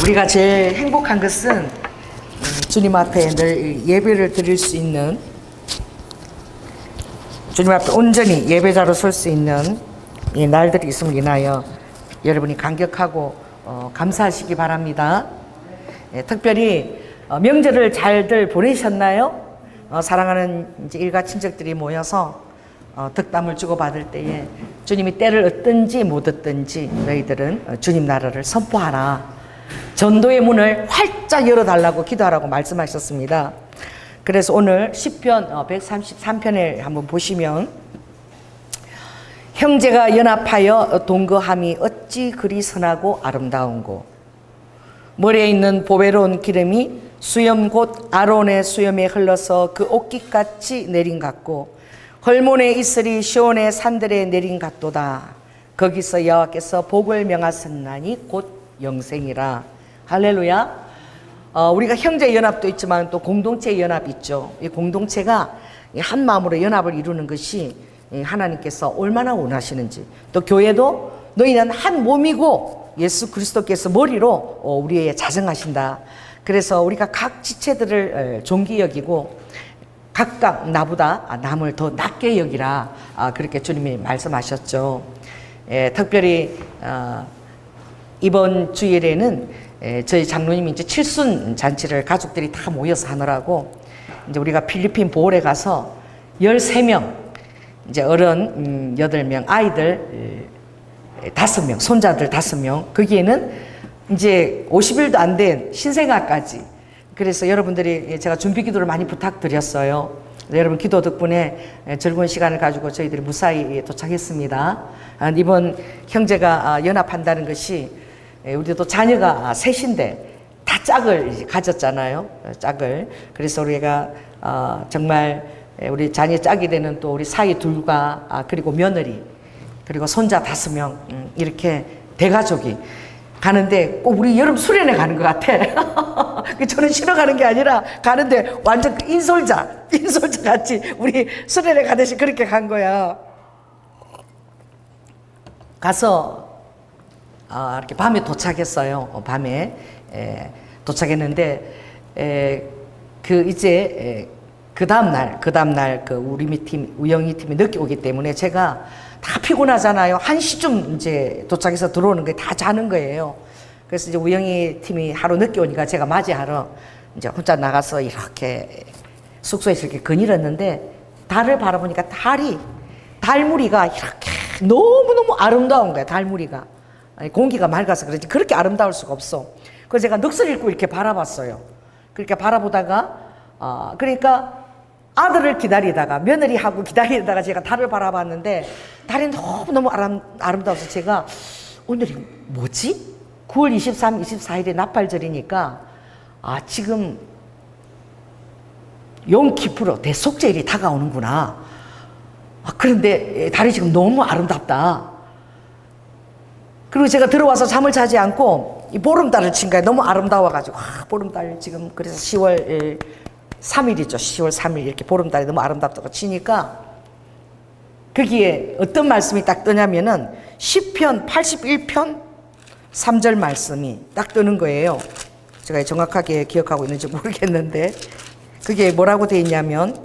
우리가 제일 행복한 것은 주님 앞에 늘 예배를 드릴 수 있는, 주님 앞에 온전히 예배자로 설 수 있는 이 날들이 있음을 인하여 여러분이 감격하고 감사하시기 바랍니다. 특별히 명절을 잘들 보내셨나요? 사랑하는 이제 일가 친척들이 모여서 덕담을 주고받을 때에 주님이 때를 얻든지 못 얻든지 너희들은 주님 나라를 선포하라, 전도의 문을 활짝 열어달라고 기도하라고 말씀하셨습니다. 그래서 오늘 시편 133편을 한번 보시면, 형제가 연합하여 동거함이 어찌 그리 선하고 아름다운고, 머리에 있는 보배로운 기름이 수염 곧 아론의 수염에 흘러서 그 옷깃같이 내린 같고, 헐몬의 이슬이 시온의 산들에 내린 같도다. 거기서 여호와께서 복을 명하셨나니 곧 영생이라. 할렐루야. 우리가 형제 연합도 있지만 또 공동체 연합이 있죠. 이 공동체가 한 마음으로 연합을 이루는 것이 하나님께서 얼마나 원하시는지, 또 교회도 너희는 한 몸이고 예수 그리스도께서 머리로 우리에게 자정하신다. 그래서 우리가 각 지체들을 존귀 여기고 각각 나보다 남을 더 낮게 여기라, 그렇게 주님이 말씀하셨죠. 특별히 이번 주일에는 저희 장로님이 이제 칠순 잔치를 가족들이 다 모여서 하느라고 이제 우리가 필리핀 보홀에 가서 13명, 이제 어른 8명, 아이들 5명, 손자들 5명, 거기에는 이제 50일도 안 된 신생아까지. 그래서 여러분들이, 제가 준비 기도를 많이 부탁드렸어요. 여러분 기도 덕분에 즐거운 시간을 가지고 저희들이 무사히 도착했습니다. 이번 형제가 연합한다는 것이, 우리도 자녀가 셋인데 다 짝을 가졌잖아요. 짝을. 그래서 우리가 정말 우리 자녀 짝이 되는 또 우리 사위 둘과 그리고 며느리 그리고 손자 5명, 이렇게 대가족이 가는데 꼭 우리 여름 수련회 가는 것 같아. 저는 쉬러 가는 게 아니라 가는데 완전 인솔자 같이 우리 수련회 가듯이 그렇게 간 거야. 가서 이렇게 밤에 도착했어요. 밤에 도착했는데 그 다음날 그 우리 팀 우영이 팀이 늦게 오기 때문에 제가 다 피곤하잖아요. 1시쯤 이제 도착해서 들어오는 게 다 자는 거예요. 그래서 이제 우영이 팀이 하루 늦게 오니까 제가 맞이하러 이제 혼자 나가서 이렇게 숙소에서 이렇게 거닐었는데, 달을 바라보니까 달무리가 이렇게 너무너무 아름다운 거야. 달무리가. 공기가 맑아서 그런지 그렇게 아름다울 수가 없어. 그래서 제가 넋을 잃고 이렇게 바라봤어요. 그렇게 바라보다가 그러니까 아들을 기다리다가 며느리하고 기다리다가 제가 달을 바라봤는데 달이 너무너무 아름다워서 제가 오늘이 뭐지? 9월 23, 24일에 나팔절이니까 지금 용키프로 대속절이 다가오는구나. 그런데 달이 지금 너무 아름답다. 그리고 제가 들어와서 잠을 자지 않고 이 보름달을 친 거예요. 너무 아름다워가지고. 보름달 지금 그래서 10월 3일이죠. 10월 3일 이렇게 보름달이 너무 아름답다고 치니까 거기에 어떤 말씀이 딱 뜨냐면은 시편 81편 3절 말씀이 딱 뜨는 거예요. 제가 정확하게 기억하고 있는지 모르겠는데 그게 뭐라고 돼 있냐면,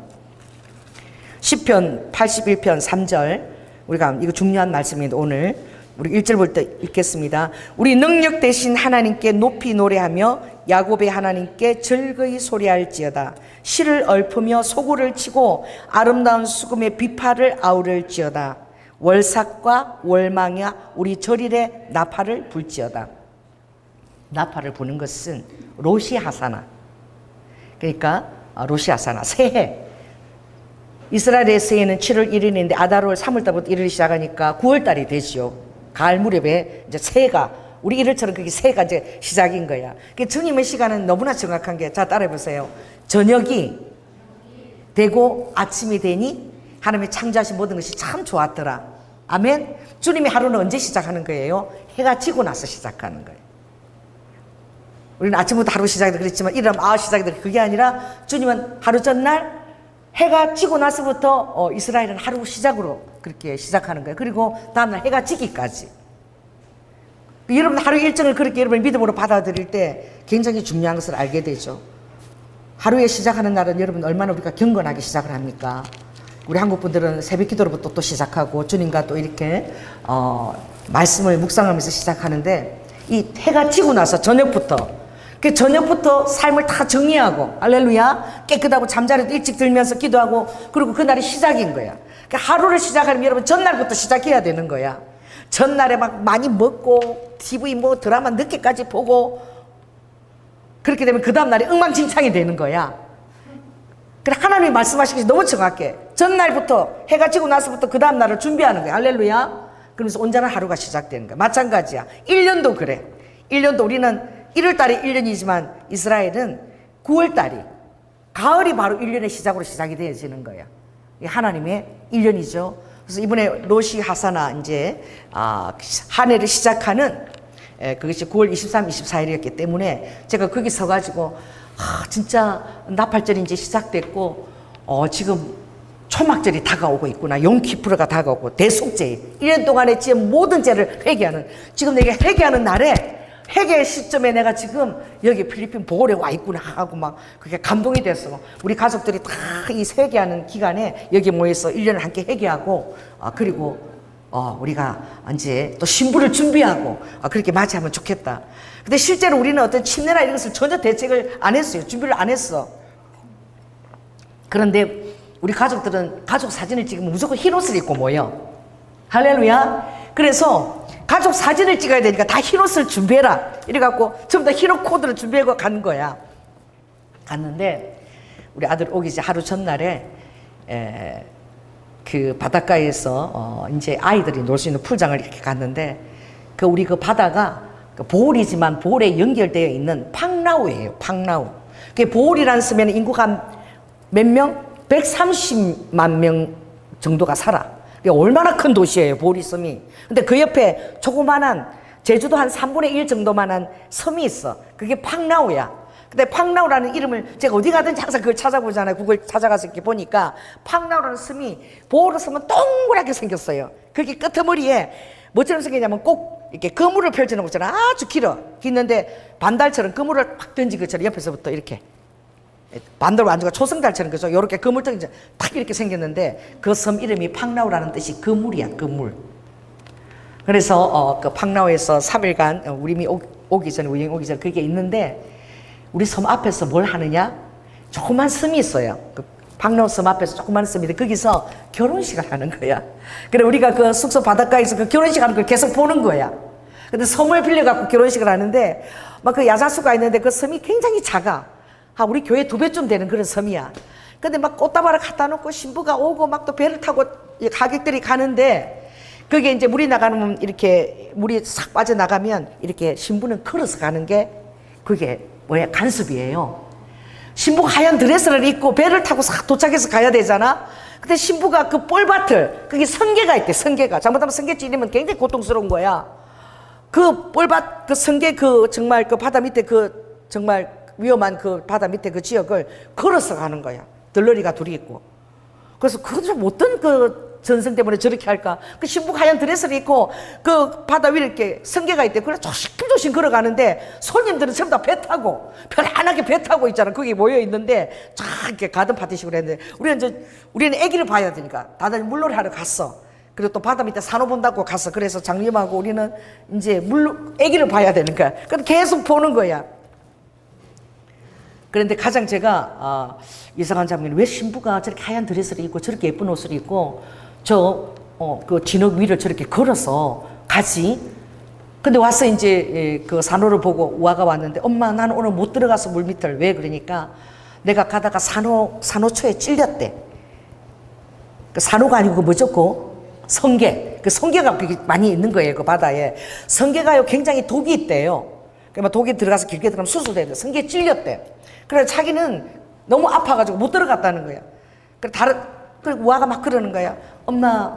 시편 81편 3절, 우리가 이거 중요한 말씀인데 오늘 우리 1절부터 읽겠습니다. 우리 능력 되신 하나님께 높이 노래하며 야곱의 하나님께 즐거이 소리할지어다. 실을 얽으며 소구를 치고 아름다운 수금의 비파를 아우를지어다. 월삭과 월망야 우리 절일에 나팔을 불지어다. 나팔을 부는 것은 로시하사나, 그러니까 로시하사나 새해. 이스라엘의 새해는 7월 1일인데 아다롤 3월달부터 1일이 시작하니까 9월달이 되죠. 가을 무렵에 이제 새해가, 우리 1월처럼 그게 새해가 이제 시작인 거야. 주님의 시간은 너무나 정확한 게, 자 따라해 보세요. 저녁이 되고 아침이 되니 하나님의 창조하신 모든 것이 참 좋았더라. 아멘. 주님의 하루는 언제 시작하는 거예요? 해가 지고 나서 시작하는 거예요. 우리는 아침부터 하루 시작이 그랬지만 이러면 시작이 돼. 그게 아니라 주님은 하루 전날 해가 지고 나서부터 이스라엘은 하루 시작으로 그렇게 시작하는 거예요. 그리고 다음날 해가 지기까지. 여러분 하루 일정을 그렇게 여러분 믿음으로 받아들일 때 굉장히 중요한 것을 알게 되죠. 하루에 시작하는 날은 여러분 얼마나 우리가 경건하게 시작을 합니까? 우리 한국 분들은 새벽 기도로부터 또 시작하고 주님과 또 이렇게 말씀을 묵상하면서 시작하는데, 이 해가 지고 나서 저녁부터 그 저녁부터 삶을 다 정리하고, 할렐루야, 깨끗하고 잠자리도 일찍 들면서 기도하고, 그리고 그날이 시작인 거야. 그러니까 하루를 시작하려면 여러분 전날부터 시작해야 되는 거야. 전날에 막 많이 먹고 TV 뭐 드라마 늦게까지 보고, 그렇게 되면 그 다음날이 엉망진창이 되는 거야. 그래, 하나님이 말씀하시기 너무 정확해. 전날부터 해가 지고 나서부터 그 다음날을 준비하는 거야. 할렐루야. 그러면서 온전한 하루가 시작되는 거야. 마찬가지야. 1년도 그래. 1년도 우리는 1월달이 1년이지만 이스라엘은 9월달이, 가을이 바로 1년의 시작으로 시작이 되어지는 거야. 하나님의 1년이죠. 그래서 이번에 로시 하사나 이제 한 해를 시작하는 그것이 9월 23, 24일이었기 때문에 제가 거기 서가지고 진짜 나팔절이 이제 시작됐고 지금 초막절이 다가오고 있구나. 용키프르가 다가오고 대속죄 1년 동안에 지은 모든 죄를 회개하는, 지금 내가 회개하는 날에, 회개 시점에 내가 지금 여기 필리핀 보홀에 와 있구나 하고 막 그게 감동이 됐어. 우리 가족들이 다 이 회개하는 기간에 여기 모여서 1년을 함께 회개하고 그리고 우리가 이제 또 신부를 준비하고 그렇게 맞이하면 좋겠다. 근데 실제로 우리는 어떤 침례나 이런 것을 전혀 대책을 안 했어요. 준비를 안 했어. 그런데 우리 가족들은 가족 사진을 찍으면 무조건 흰 옷을 입고 모여. 할렐루야. 그래서 가족 사진을 찍어야 되니까 다 흰 옷을 준비해라 이래갖고 전부 다 흰 옷 코드를 준비하고 간 거야. 갔는데 우리 아들 오기 전 하루 전날에 그 바닷가에서 이제 아이들이 놀 수 있는 풀장을 이렇게 갔는데, 우리 그 바다가 보홀이지만 보홀에 연결되어 있는 팡라우예요. 팡라우. 그 보홀이라는 섬에는 인구가 몇 명? 130만 명 정도가 살아. 얼마나 큰 도시예요, 보홀이 섬이. 근데 그 옆에 조그만한, 제주도 한 3분의 1 정도만한 섬이 있어. 그게 팡라우야. 근데 팡라우라는 이름을 제가 어디 가든지 항상 그걸 찾아보잖아요. 구글 찾아가서 이렇게 보니까 팡라우라는 섬이 보홀로 섬은 동그랗게 생겼어요. 그게 끄트머리에 뭐처럼 생겼냐면 꼭 이렇게 그물을 펼쳐놓은 것처럼 아주 길어. 길는데 반달처럼 그물을 팍 던진 것처럼 옆에서부터 이렇게 반대로 앉아가 초승달처럼 그죠? 요렇게 그물덩이 탁 이렇게 생겼는데 그 섬 이름이 팡라우라는 뜻이 그물이야, 그물. 그래서 그 팡라우에서 3일간 우리 오기 전에, 우리 오기 전에 그게 있는데, 우리 섬 앞에서 뭘 하느냐? 조그만 섬이 있어요. 그 팡라우 섬 앞에서 조그만 섬인데 거기서 결혼식을 하는 거야. 그래 우리가 그 숙소 바닷가에서 그 결혼식 하는 걸 계속 보는 거야. 근데 섬을 빌려갖고 결혼식을 하는데 막 그 야자수가 있는데 그 섬이 굉장히 작아. 우리 교회 2배쯤 되는 그런 섬이야. 근데 막 꽃다발을 갖다 놓고 신부가 오고 막 또 배를 타고 가객들이 가는데, 그게 이제 물이 나가면 이렇게 물이 싹 빠져나가면 이렇게 신부는 걸어서 가는 게 그게 뭐야? 간섭이에요. 신부가 하얀 드레스를 입고 배를 타고 싹 도착해서 가야 되잖아. 근데 신부가 그 뻘밭을, 그게 성게가 있대. 성게가 잘못하면 성게 찔리면 굉장히 고통스러운 거야. 그 뻘밭, 그 성게, 그 정말 그 바다 밑에 그 정말 위험한 그 바다 밑에 그 지역을 걸어서 가는 거야. 들러리가 둘이 있고. 그래서 그건 좀 어떤 그 전성 때문에 저렇게 할까? 그 신부가 하얀 드레스를 입고 그 바다 위에 이렇게 성게가 있대. 그래 조심조심 걸어가는데 손님들은 전부 다 배 타고 편안하게 배 타고 있잖아. 거기 모여 있는데 쫙 이렇게 가든 파티식으로 했는데, 우리는 아기를 봐야 되니까 다들 물놀이 하러 갔어. 그리고 또 바다 밑에 산호 본다고 갔어. 그래서 장님하고 우리는 이제 아기를 봐야 되는 거야. 그럼 계속 보는 거야. 그런데 가장 제가 이상한 장면이, 왜 신부가 저렇게 하얀 드레스를 입고 저렇게 예쁜 옷을 입고 그 진흙 위를 저렇게 걸어서 가지? 근데 와서 이제 그 산호를 보고 우아가 왔는데, 엄마 나는 오늘 못 들어가서 물 밑을. 왜? 그러니까 내가 가다가 산호초에 찔렸대. 그 산호가 아니고 그 뭐죠? 성게. 그 성게가 많이 있는 거예요, 그 바다에. 성게가요 굉장히 독이 있대요. 그러니까 독이 들어가서 길게 들어가면 수술돼야 돼. 성게에 찔렸대. 그래서 자기는 너무 아파가지고 못 들어갔다는 거야. 그리고 우아가 막 그러는 거야. 엄마,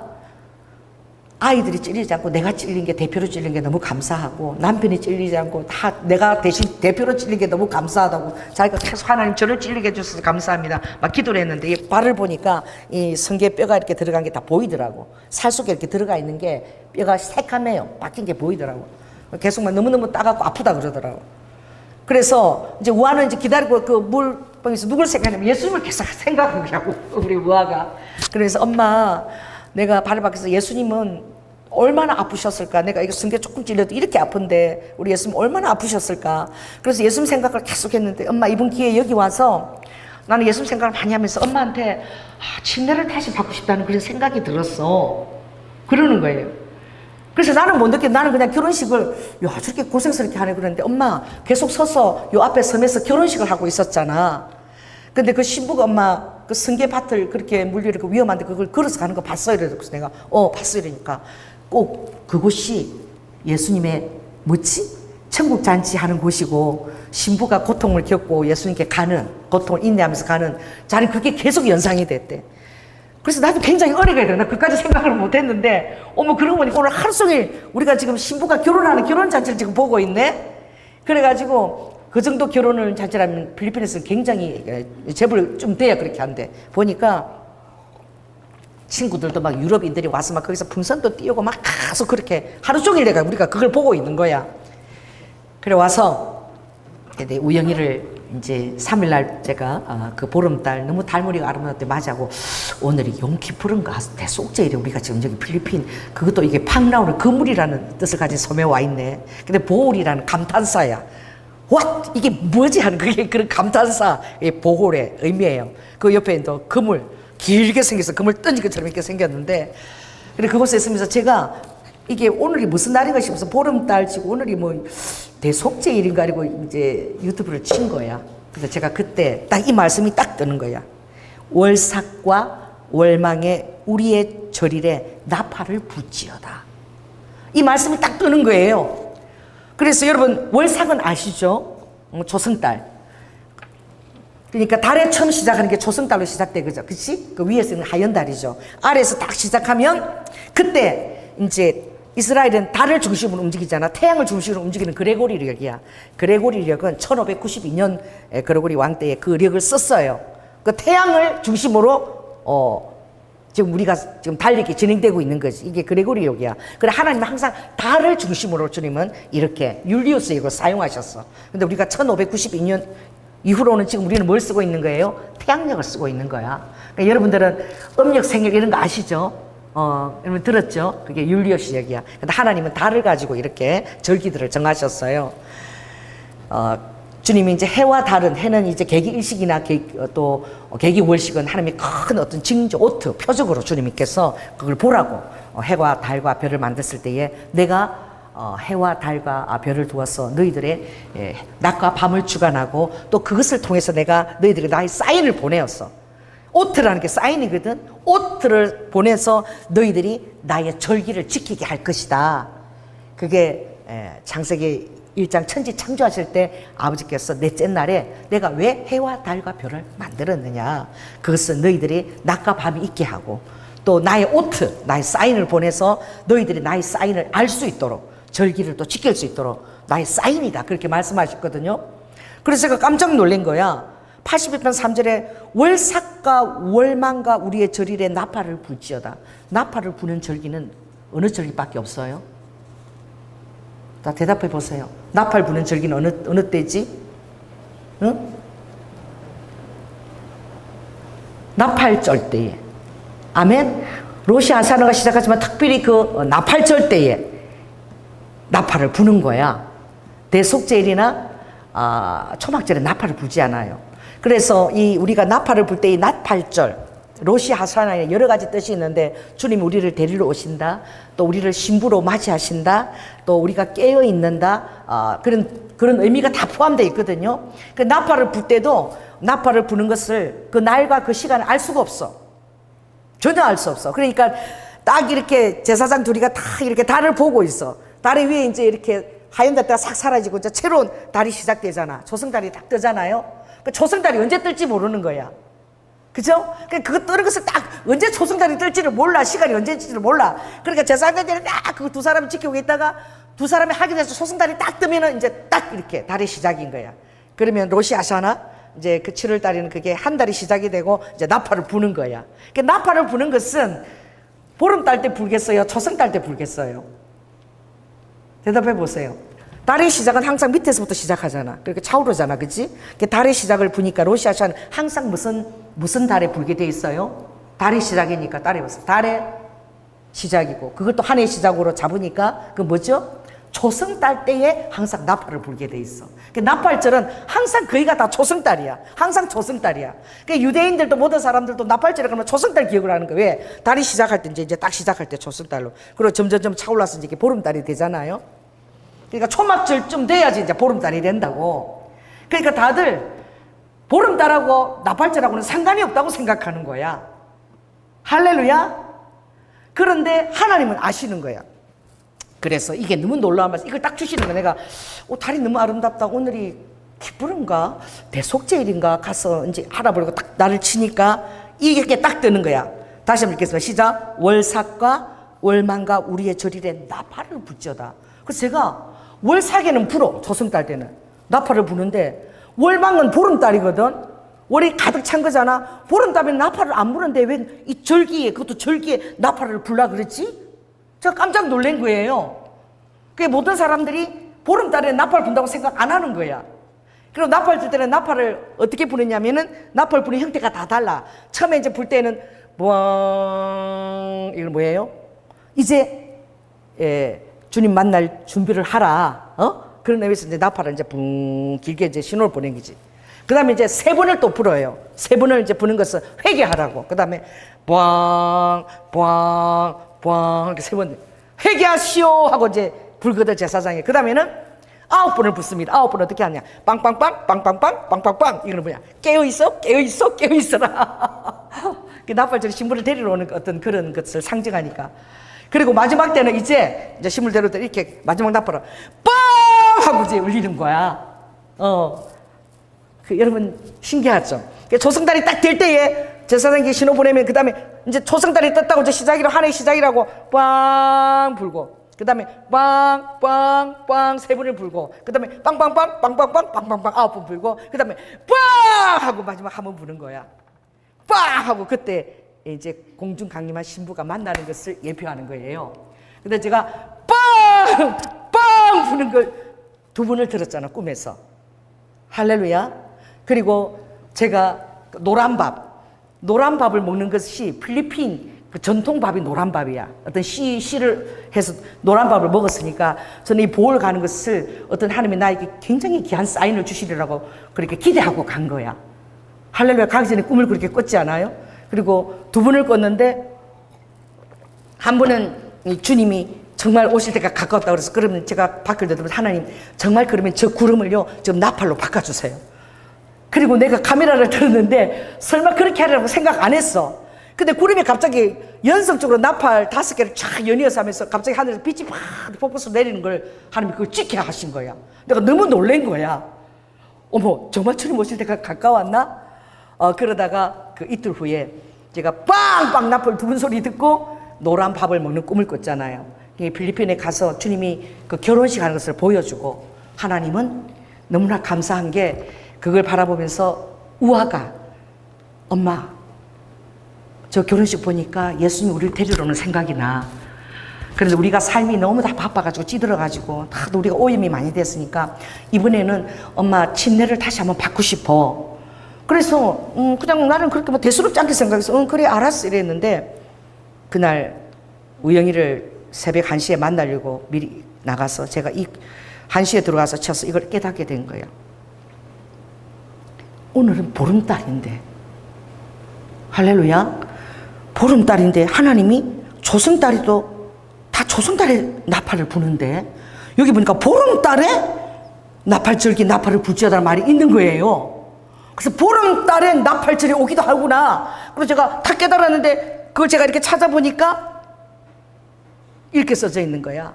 아이들이 찔리지 않고 내가 찔린 게, 대표로 찔린 게 너무 감사하고, 남편이 찔리지 않고 다 내가 대신 대표로 찔린 게 너무 감사하다고, 자기가 계속 하나님 저를 찔리게 해주셔서 감사합니다 막 기도를 했는데, 이 발을 보니까 이 성게 뼈가 이렇게 들어간 게 다 보이더라고. 살 속에 이렇게 들어가 있는 게 뼈가 새카매요. 바뀐 게 보이더라고. 계속 막 너무너무 따갑고 아프다 그러더라고. 그래서 이제 우아는 이제 기다리고 그 물방에서 누굴 생각하냐면 예수님을 계속 생각하고 우리 우아가. 그래서 엄마, 내가 바로 밖에서 예수님은 얼마나 아프셨을까? 내가 이거 성게 조금 찔려도 이렇게 아픈데 우리 예수님 얼마나 아프셨을까? 그래서 예수님 생각을 계속 했는데 엄마 이번 기회에 여기 와서 나는 예수님 생각을 많이 하면서 엄마한테 침례를 다시 받고 싶다는 그런 생각이 들었어. 그러는 거예요. 그래서 나는 못 느끼, 나는 그냥 결혼식을, 야, 저렇게 고생스럽게 하네. 그러는데 엄마 계속 서서 요 앞에 섬에서 결혼식을 하고 있었잖아. 근데 그 신부가 엄마 그 성게밭을 그렇게 물리고 위험한데 그걸 걸어서 가는 거 봤어? 이래서 내가, 봤어. 이러니까 꼭 그곳이 예수님의 뭐지? 천국 잔치하는 곳이고 신부가 고통을 겪고 예수님께 가는, 고통을 인내하면서 가는 자리, 그게 계속 연상이 됐대. 그래서 나도 굉장히 어리게 돼. 나 그까지 생각을 못 했는데, 그러고 보니까 오늘 하루 종일 우리가 지금 신부가 결혼하는 결혼잔치를 지금 보고 있네? 그래가지고 그 정도 결혼을 잔치라면 필리핀에서는 굉장히 재벌 좀 돼야 그렇게 한대. 보니까 친구들도 막 유럽인들이 와서 막 거기서 풍선도 띄우고 막 계속 그렇게 하루 종일 내가 우리가 그걸 보고 있는 거야. 그래 와서 내 우영이를 이제 3일날 제가 그 보름달 너무 달무리가 아름다울 때 맞이하고 오늘이 용키푸른가 대속제일에 우리가 지금 여기 필리핀 그것도 이게 팍 나오는 그물이라는 뜻을 가진 섬에 와 있네. 근데 보홀이라는 감탄사야. 와 이게 뭐지 하는 그게 그런 감탄사의 보홀의 의미예요. 그 옆에 또 그물 길게 생겨서 그물 던진 것처럼 이렇게 생겼는데 그래 그곳에 있으면서 제가 이게 오늘이 무슨 날인가 싶어서 보름달 치고 오늘이 뭐 대속제일인가 그리고 이제 유튜브를 친 거야. 그래서 제가 그때 딱 이 말씀이 딱 뜨는 거야. 월삭과 월망의 우리의 절일에 나팔을 붙지어다. 이 말씀이 딱 뜨는 거예요. 그래서 여러분 월삭은 아시죠? 조승달. 그러니까 달에 처음 시작하는 게 조승달로 시작돼 그죠? 그치? 그 위에서는 하얀 달이죠. 아래에서 딱 시작하면 그때 이제 이스라엘은 달을 중심으로 움직이잖아. 태양을 중심으로 움직이는 그레고리력이야. 그레고리력은 1592년 그레고리 왕 때에 그 력을 썼어요. 그 태양을 중심으로 지금 우리가 지금 달력이 진행되고 있는 거지. 이게 그레고리력이야. 그래 하나님은 항상 달을 중심으로 주님은 이렇게 율리우스 이걸 사용하셨어. 근데 우리가 1592년 이후로는 지금 우리는 뭘 쓰고 있는 거예요? 태양력을 쓰고 있는 거야. 그러니까 여러분들은 음력, 생력 이런 거 아시죠? 여러분 들었죠? 그게 율리오시력이야. 근데 하나님은 달을 가지고 이렇게 절기들을 정하셨어요. 주님이 이제 해와 달은 해는 이제 계기일식이나 또 계기월식은 하나님이 큰 어떤 징조, 오트, 표적으로 주님께서 그걸 보라고 해와 달과 별을 만들었을 때에 내가 해와 달과 별을 두어서 너희들의 낮과 밤을 주관하고 또 그것을 통해서 내가 너희들에게 나의 사인을 보내었어. 오트라는 게 사인이거든. 오트를 보내서 너희들이 나의 절기를 지키게 할 것이다. 그게 창세기 1장 천지 창조하실 때 아버지께서 넷째 날에 내가 왜 해와 달과 별을 만들었느냐. 그것은 너희들이 낮과 밤이 있게 하고 또 나의 오트, 나의 사인을 보내서 너희들이 나의 사인을 알 수 있도록 절기를 또 지킬 수 있도록 나의 사인이다. 그렇게 말씀하셨거든요. 그래서 제가 깜짝 놀란 거야. 81편 3절에 월삭과 월망과 우리의 절일에 나팔을 불지어다. 나팔을 부는 절기는 어느 절기밖에 없어요? 다 대답해 보세요. 나팔 부는 절기는 어느 때지? 응? 나팔절 때에. 아멘. 로시 아사나가 시작하지만 특별히 그 나팔절 때에 나팔을 부는 거야. 대속제일이나 초막절에 나팔을 불지 않아요. 그래서 우리가 나팔을 불 때 이 나팔절, 로시 하사나에 여러 가지 뜻이 있는데 주님이 우리를 데리러 오신다. 또 우리를 신부로 맞이하신다. 또 우리가 깨어 있는다. 그런 의미가 다 포함되어 있거든요. 그 나팔을 불 때도 나팔을 부는 것을 그 날과 그 시간을 알 수가 없어. 전혀 알 수 없어. 그러니까 딱 이렇게 제사장 둘이가 다 이렇게 달을 보고 있어. 달의 위에 이제 이렇게 하얀 달때가 싹 사라지고 이제 새로운 달이 시작되잖아. 조승달이 딱 뜨잖아요. 그 조승달이 언제 뜰지 모르는 거야. 그죠? 그거 뜨는 것을 딱 언제 조승달이 뜰지를 몰라. 시간이 언제인지를 몰라. 그러니까 제사장들이 딱 그 두 사람을 지키고 있다가 두 사람이 하게 돼서 조승달이 딱 뜨면은 이제 딱 이렇게 달의 시작인 거야. 그러면 로시 아샤나 이제 그 7월 달에는 그게 한 달이 시작이 되고 이제 나팔을 부는 거야. 그 나팔을 부는 것은 보름달 때 불겠어요? 초승달 때 불겠어요? 대답해 보세요. 달의 시작은 항상 밑에서부터 시작하잖아. 그렇게 차오르잖아, 그렇지? 달의 시작을 보니까 러시아샤는 항상 무슨 달에 불게 돼 있어요? 달의 시작이니까 달에 보세요. 달의 시작이고 그걸 또 한 해 시작으로 잡으니까 그 뭐죠? 초승달 때에 항상 나팔을 불게 돼 있어. 나팔절은 항상 거의가 다 초승달이야. 항상 초승달이야. 유대인들도 모든 사람들도 나팔절에 그러면 초승달 기억을 하는 거야. 왜? 달이 시작할 때 이제 딱 시작할 때 초승달로. 그리고 점점 차올라서 이제 보름달이 되잖아요. 그러니까 초막절쯤 돼야지 이제 보름달이 된다고. 그러니까 다들 보름달하고 나팔절하고는 상관이 없다고 생각하는 거야. 할렐루야. 그런데 하나님은 아시는 거야. 그래서 이게 너무 놀라운 말씀. 이걸 딱 주시는 거야. 내가 달이 너무 아름답다. 오늘이 기쁘른가 대속제일인가 가서 이제 알아보려고 딱 나를 치니까 이게 딱 뜨는 거야. 다시 한번 읽겠습니다. 시작. 월삭과 월망과 우리의 절일에 나팔을 불지어다. 그래서 제가 월삭에는 불어. 조승달 때는 나팔을 부는데 월망은 보름달이거든. 월이 가득 찬 거잖아. 보름달에 나팔을 안 부는데 왜 이 절기에, 그것도 절기에 나팔을 불라 그랬지? 제가 깜짝 놀란 거예요. 그게 모든 사람들이 보름달에 나팔 분다고 생각 안 하는 거야. 그리고 나팔 불 때는 나팔을 어떻게 부느냐면은 나팔 부는 형태가 다 달라. 처음에 이제 불 때는 뭐 이건 뭐예요? 이제 주님 만날 준비를 하라. 그런 의미에서 이제 나팔을 이제 붕 길게 이제 신호를 보낸 거지. 그 다음에 이제 세 번을 또 불어요. 세 번을 이제 부는 것은 회개하라고. 그 다음에 꽝 이렇게 세 번 회개하시오 하고 이제 불거든 제사장이. 그 다음에는 9번을 붓습니다. 9번 어떻게 하냐? 빵빵빵 빵빵빵 이거는 뭐야? 깨어있어라. 나팔절이 신부를 데리러 오는 어떤 그런 것을 상징하니까. 그리고 마지막 때는 이제 신부를 데리러 이렇게 마지막 나팔을 빵 하고 이제 울리는 거야. 여러분 신기하죠? 조승달이 딱 될 때에 제사장에게 신호 보내면 그 다음에 이제 초승달이 떴다고 이제 시작이라고 한 해 시작이라고 빵 불고 그 다음에 빵 세 번을 불고 그 다음에 빵빵빵 9번 불고 그 다음에 빵 하고 마지막 한 번 부는 거야. 빵 하고 그때 이제 공중 강림한 신부가 만나는 것을 예표하는 거예요. 근데 제가 빵 부는 걸 2번을 들었잖아, 꿈에서. 할렐루야. 그리고 제가 노란 밥을 먹는 것이 필리핀 그 전통 밥이 노란 밥이야. 어떤 씨를 해서 노란 밥을 먹었으니까 저는 이 보홀 가는 것을 어떤 하나님이 나에게 굉장히 귀한 사인을 주시리라고 그렇게 기대하고 간 거야. 할렐루야. 가기 전에 꿈을 그렇게 꿨지 않아요? 그리고 2번을 꿨는데 한 번은 주님이 정말 오실 때가 가까웠다 그래서 그러면 제가 밖을 내다보면서 하나님 정말 그러면 저 구름을요 좀 나팔로 바꿔주세요. 그리고 내가 카메라를 들었는데 설마 그렇게 하려고 생각 안 했어. 근데 구름이 갑자기 연속적으로 나팔 5개를 쫙 연이어서 하면서 갑자기 하늘에서 빛이 팍 폭포수 내리는 걸 하나님이 그걸 찍게 하신 거야. 내가 너무 놀란 거야. 어머, 정말 주님 오실 때가 가까웠나? 그러다가 그 이틀 후에 제가 빵빵 나팔 2번 소리 듣고 노란 밥을 먹는 꿈을 꿨잖아요. 필리핀에 가서 주님이 그 결혼식 하는 것을 보여주고 하나님은 너무나 감사한 게 그걸 바라보면서 우아가 엄마 저 결혼식 보니까 예수님이 우리를 데리러 오는 생각이 나. 그런데 우리가 삶이 너무 다 바빠가지고 찌들어가지고 다 우리가 오염이 많이 됐으니까 이번에는 엄마 침례를 다시 한번 받고 싶어. 그래서 그냥 나는 그렇게 뭐 대수롭지 않게 생각해서 그래 알았어 이랬는데 그날 우영이를 새벽 1시에 만나려고 미리 나가서 제가 1시에 들어가서 쳐서 이걸 깨닫게 된 거예요. 오늘은 보름달인데 할렐루야. 보름달인데 하나님이 조승달에도 다 조승달에 나팔을 부는데 여기 보니까 보름달에 나팔절기 나팔을 불지어다는 말이 있는 거예요. 그래서 보름달에 나팔절이 오기도 하구나. 그래서 제가 다 깨달았는데 그걸 제가 이렇게 찾아보니까 이렇게 써져 있는 거야.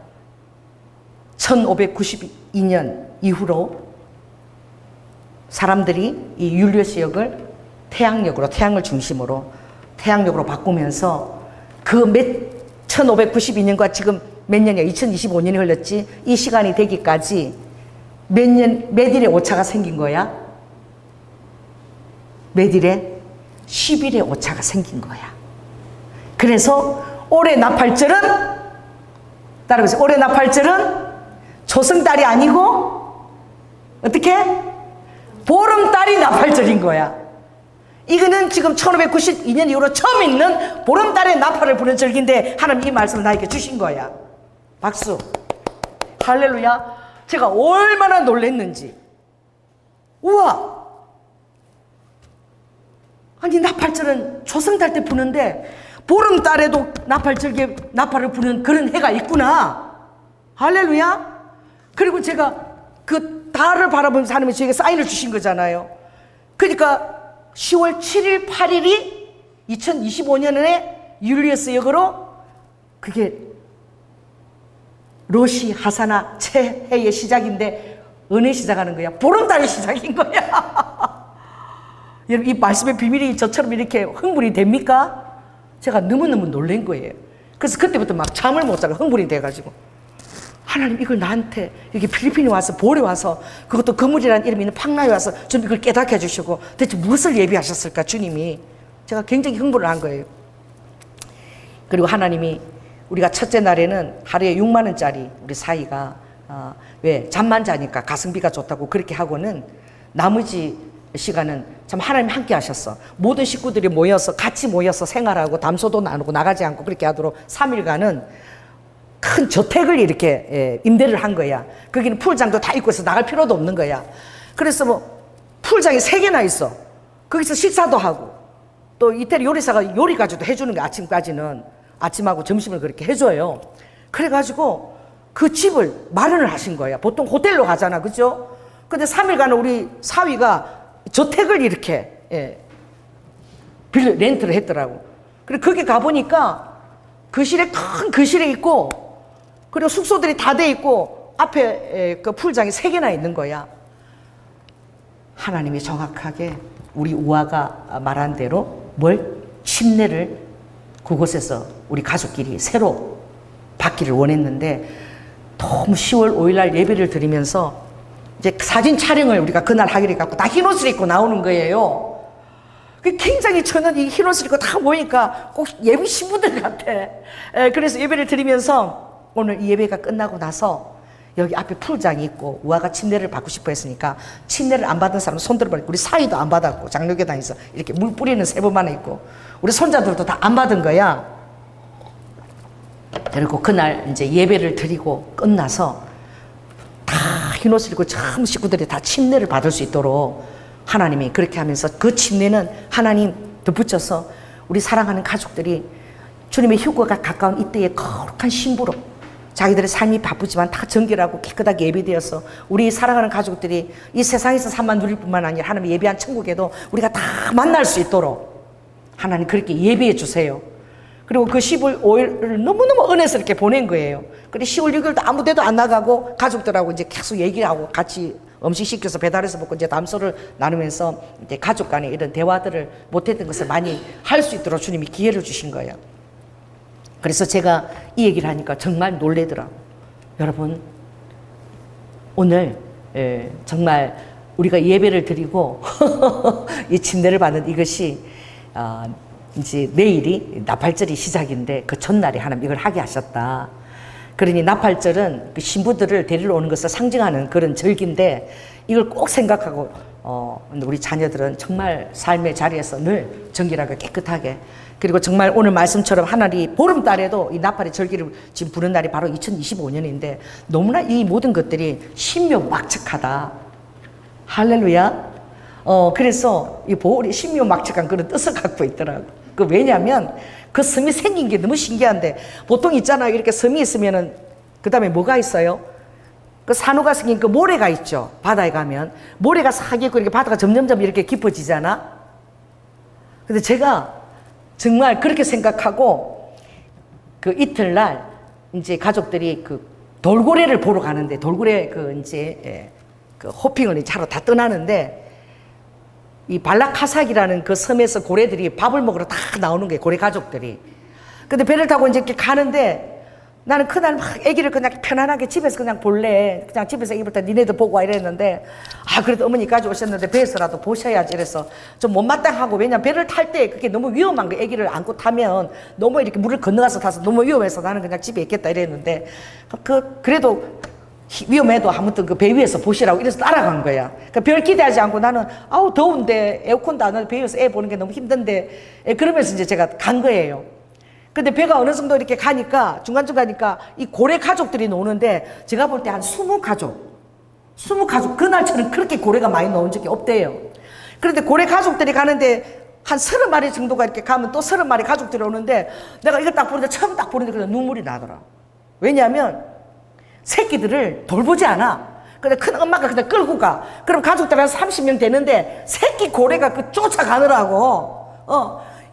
1592년 이후로 사람들이 이 율리어스역을 태양을 중심으로 태양역으로 바꾸면서 그 1592년과 지금 몇 년이야? 2025년이 흘렀지? 이 시간이 되기까지 몇 일의 오차가 생긴 거야? 몇 일에? 10일의 오차가 생긴 거야. 그래서 올해 나팔절은 따라해보세요. 올해 나팔절은 초승달이 아니고 어떻게? 보름달이 나팔절인 거야. 이거는 지금 1592년 이후로 처음 있는 보름달에 나팔을 부는 절기인데 하나님 이 말씀을 나에게 주신 거야. 박수. 할렐루야. 제가 얼마나 놀랬는지. 우와. 아니 나팔절은 초승달 때 부는데 보름달에도 나팔절기에 나팔을 부는 그런 해가 있구나. 할렐루야. 그리고 제가 그 달을 바라보면서 하나님이 저에게 사인을 주신 거잖아요. 그러니까 10월 7일 8일이 2025년에 율리어스 역으로 그게 로시 하사나 새해의 시작인데 은혜 시작하는 거야. 보름달의 시작인 거야. 여러분 이 말씀의 비밀이 저처럼 이렇게 흥분이 됩니까? 제가 너무너무 놀란 거예요. 그래서 그때부터 막 잠을 못 자고 흥분이 돼가지고 하나님 이걸 나한테 여기 필리핀에 와서 볼에 와서 그것도 거물이라는 이름이 있는 팡나에 와서 좀 이걸 깨닫게 해주시고 대체 무엇을 예비하셨을까 주님이. 제가 굉장히 흥분을 한 거예요. 그리고 하나님이 우리가 첫째 날에는 하루에 6만 원짜리 우리 사이가 왜 잠만 자니까 가성비가 좋다고 그렇게 하고는 나머지 시간은 참 하나님 함께 하셨어. 모든 식구들이 모여서 같이 모여서 생활하고 담소도 나누고 나가지 않고 그렇게 하도록 3일간은 큰 저택을 이렇게 임대를 한 거야. 거기는 풀장도 다 있고 해서 나갈 필요도 없는 거야. 그래서 뭐 풀장이 3개나 있어. 거기서 식사도 하고 또 이태리 요리사가 요리까지도 해주는 거야. 아침까지는 아침하고 점심을 그렇게 해줘요. 그래가지고 그 집을 마련을 하신 거야. 보통 호텔로 가잖아, 그죠? 근데 3일간은 우리 사위가 저택을 이렇게 렌트를 했더라고. 그리고 거기 가보니까 거실에 큰 거실에 있고 그리고 숙소들이 다 돼 있고 앞에 그 풀장이 3개나 있는 거야. 하나님이 정확하게 우리 우아가 말한 대로 침례를 그곳에서 우리 가족끼리 새로 받기를 원했는데 너무 10월 5일 날 예배를 드리면서 이제 사진 촬영을 우리가 그날 하기로 해갖고 다 흰 옷을 입고 나오는 거예요. 굉장히 저는 이 흰 옷을 입고 다 모이니까 꼭 예비 신부들 같아. 그래서 예배를 드리면서 오늘 이 예배가 끝나고 나서 여기 앞에 풀장이 있고 우아가 침례를 받고 싶어 했으니까 침례를 안 받은 사람 손 들어보니까 우리 사위도 안 받았고 장로교단에서 이렇게 물 뿌리는 세번만 있고 우리 손자들도 다 안 받은 거야. 그리고 그날 이제 예배를 드리고 끝나서 다 흰옷을 입고 참 식구들이 다 침례를 받을 수 있도록 하나님이 그렇게 하면서 그 침례는 하나님 덧붙여서 우리 사랑하는 가족들이 주님의 휴거가 가까운 이때에 거룩한 신부로 자기들의 삶이 바쁘지만 다 정결하고 깨끗하게 예배되어서 우리 사랑하는 가족들이 이 세상에서 삶만 누릴 뿐만 아니라 하나님의 예배한 천국에도 우리가 다 만날 수 있도록 하나님 그렇게 예배해 주세요. 그리고 그 10월 5일을 너무너무 은혜스럽게 보낸 거예요. 그리고 10월 6일도 아무 데도 안 나가고 가족들하고 이제 계속 얘기하고 같이 음식 시켜서 배달해서 먹고 이제 담소를 나누면서 이제 가족 간에 이런 대화들을 못했던 것을 많이 할 수 있도록 주님이 기회를 주신 거예요. 그래서 제가 이 얘기를 하니까 정말 놀래더라고요. 여러분, 오늘 정말 우리가 예배를 드리고 이 침례를 받는 이것이 이제 내일이 나팔절이 시작인데 그 전날에 하나님 이걸 하게 하셨다. 그러니 나팔절은 그 신부들을 데리러 오는 것을 상징하는 그런 절기인데 이걸 꼭 생각하고 우리 자녀들은 정말 삶의 자리에서 늘 정결하게 깨끗하게 그리고 정말 오늘 말씀처럼 하나님 보름달에도 이 나팔의 절기를 지금 부는 날이 바로 2025년인데 너무나 이 모든 것들이 신묘막측하다. 할렐루야. 그래서 이 보울이 신묘막측한 그런 뜻을 갖고 있더라고. 그 왜냐하면 그 섬이 생긴 게 너무 신기한데 보통 있잖아요. 이렇게 섬이 있으면은 그 다음에 뭐가 있어요? 그 산호가 생긴 그 모래가 있죠. 바다에 가면 모래가 싹 있고 이렇게 바다가 점점점 이렇게 깊어지잖아. 근데 제가 정말 그렇게 생각하고 그 이틀날 이제 가족들이 그 돌고래를 보러 가는데 돌고래 그 이제 그 호핑을 이제 하러 다 떠나는데 이 발라카삭이라는 그 섬에서 고래들이 밥을 먹으러 다 나오는 거예요. 고래 가족들이. 근데 배를 타고 이제 이렇게 가는데 나는 그날 막 애기를 그냥 편안하게 집에서 그냥 볼래. 그냥 집에서 애기부터 니네들 보고 와 이랬는데 그래도 어머니까지 오셨는데 배에서라도 보셔야지 이래서 좀 못마땅하고 왜냐면 배를 탈 때 그게 너무 위험한 거예요. 애기를 안고 타면 너무 이렇게 물을 건너가서 타서 너무 위험해서 나는 그냥 집에 있겠다 이랬는데 그래도 위험해도 아무튼 그 배 위에서 보시라고 이래서 따라간 거야. 그러니까 별 기대하지 않고 나는 아우 더운데 에어컨도 안 하고 배 위에서 애 보는 게 너무 힘든데 그러면서 이제 제가 간 거예요. 근데 배가 어느 정도 이렇게 가니까 중간중간 가니까 이 고래 가족들이 노는데 제가 볼 때 한 20가족 그날처럼 그렇게 고래가 많이 노는 적이 없대요. 그런데 고래 가족들이 가는데 한 30마리 정도가 이렇게 가면 또 30마리 가족들이 오는데 내가 이걸 딱 보는데 처음 딱 보는데 그냥 눈물이 나더라. 왜냐하면 새끼들을 돌보지 않아. 근데 큰 엄마가 그냥 끌고 가. 그럼 가족들 한 30명 되는데 새끼 고래가 그 쫓아가느라고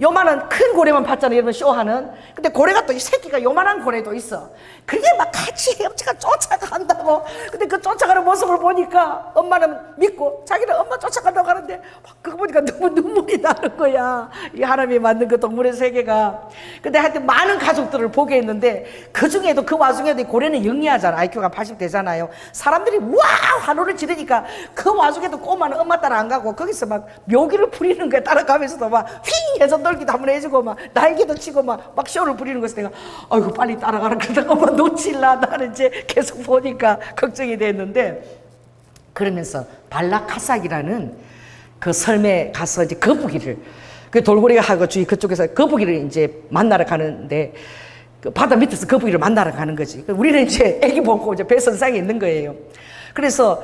요만한 큰 고래만 봤잖아, 이런 쇼하는. 근데 고래가 또 이 새끼가 요만한 고래도 있어. 그게 막 같이 헤엄치가 쫓아간다고. 근데 그 쫓아가는 모습을 보니까 엄마는 믿고 자기는 엄마 쫓아간다고 하는데 그거 보니까 너무 눈물이 나는 거야. 이 하나님이 만든 그 동물의 세계가. 근데 하여튼 많은 가족들을 보게 했는데 그 중에도 그 와중에도 이 고래는 영리하잖아. IQ가 80 되잖아요. 사람들이 와 환호를 지르니까 그 와중에도 꼬마는 엄마 따라 안 가고 거기서 막 묘기를 부리는 거야. 따라가면서도 막 휘 해서 떨기도 한번 해주고 막 날개도 치고 막 쇼를 부리는 거였어. 내가 아이고 빨리 따라가라 그러다가 엄마 놓칠라. 나는 이제 계속 보니까 걱정이 됐는데 그러면서 발라카삭이라는 그 섬에 가서 이제 거북이를 그 돌고래가 하고 주위 그쪽에서 거북이를 이제 만나러 가는데 그 바다 밑에서 거북이를 만나러 가는 거지. 우리는 이제 애기 보고 이제 배 선상에 있는 거예요. 그래서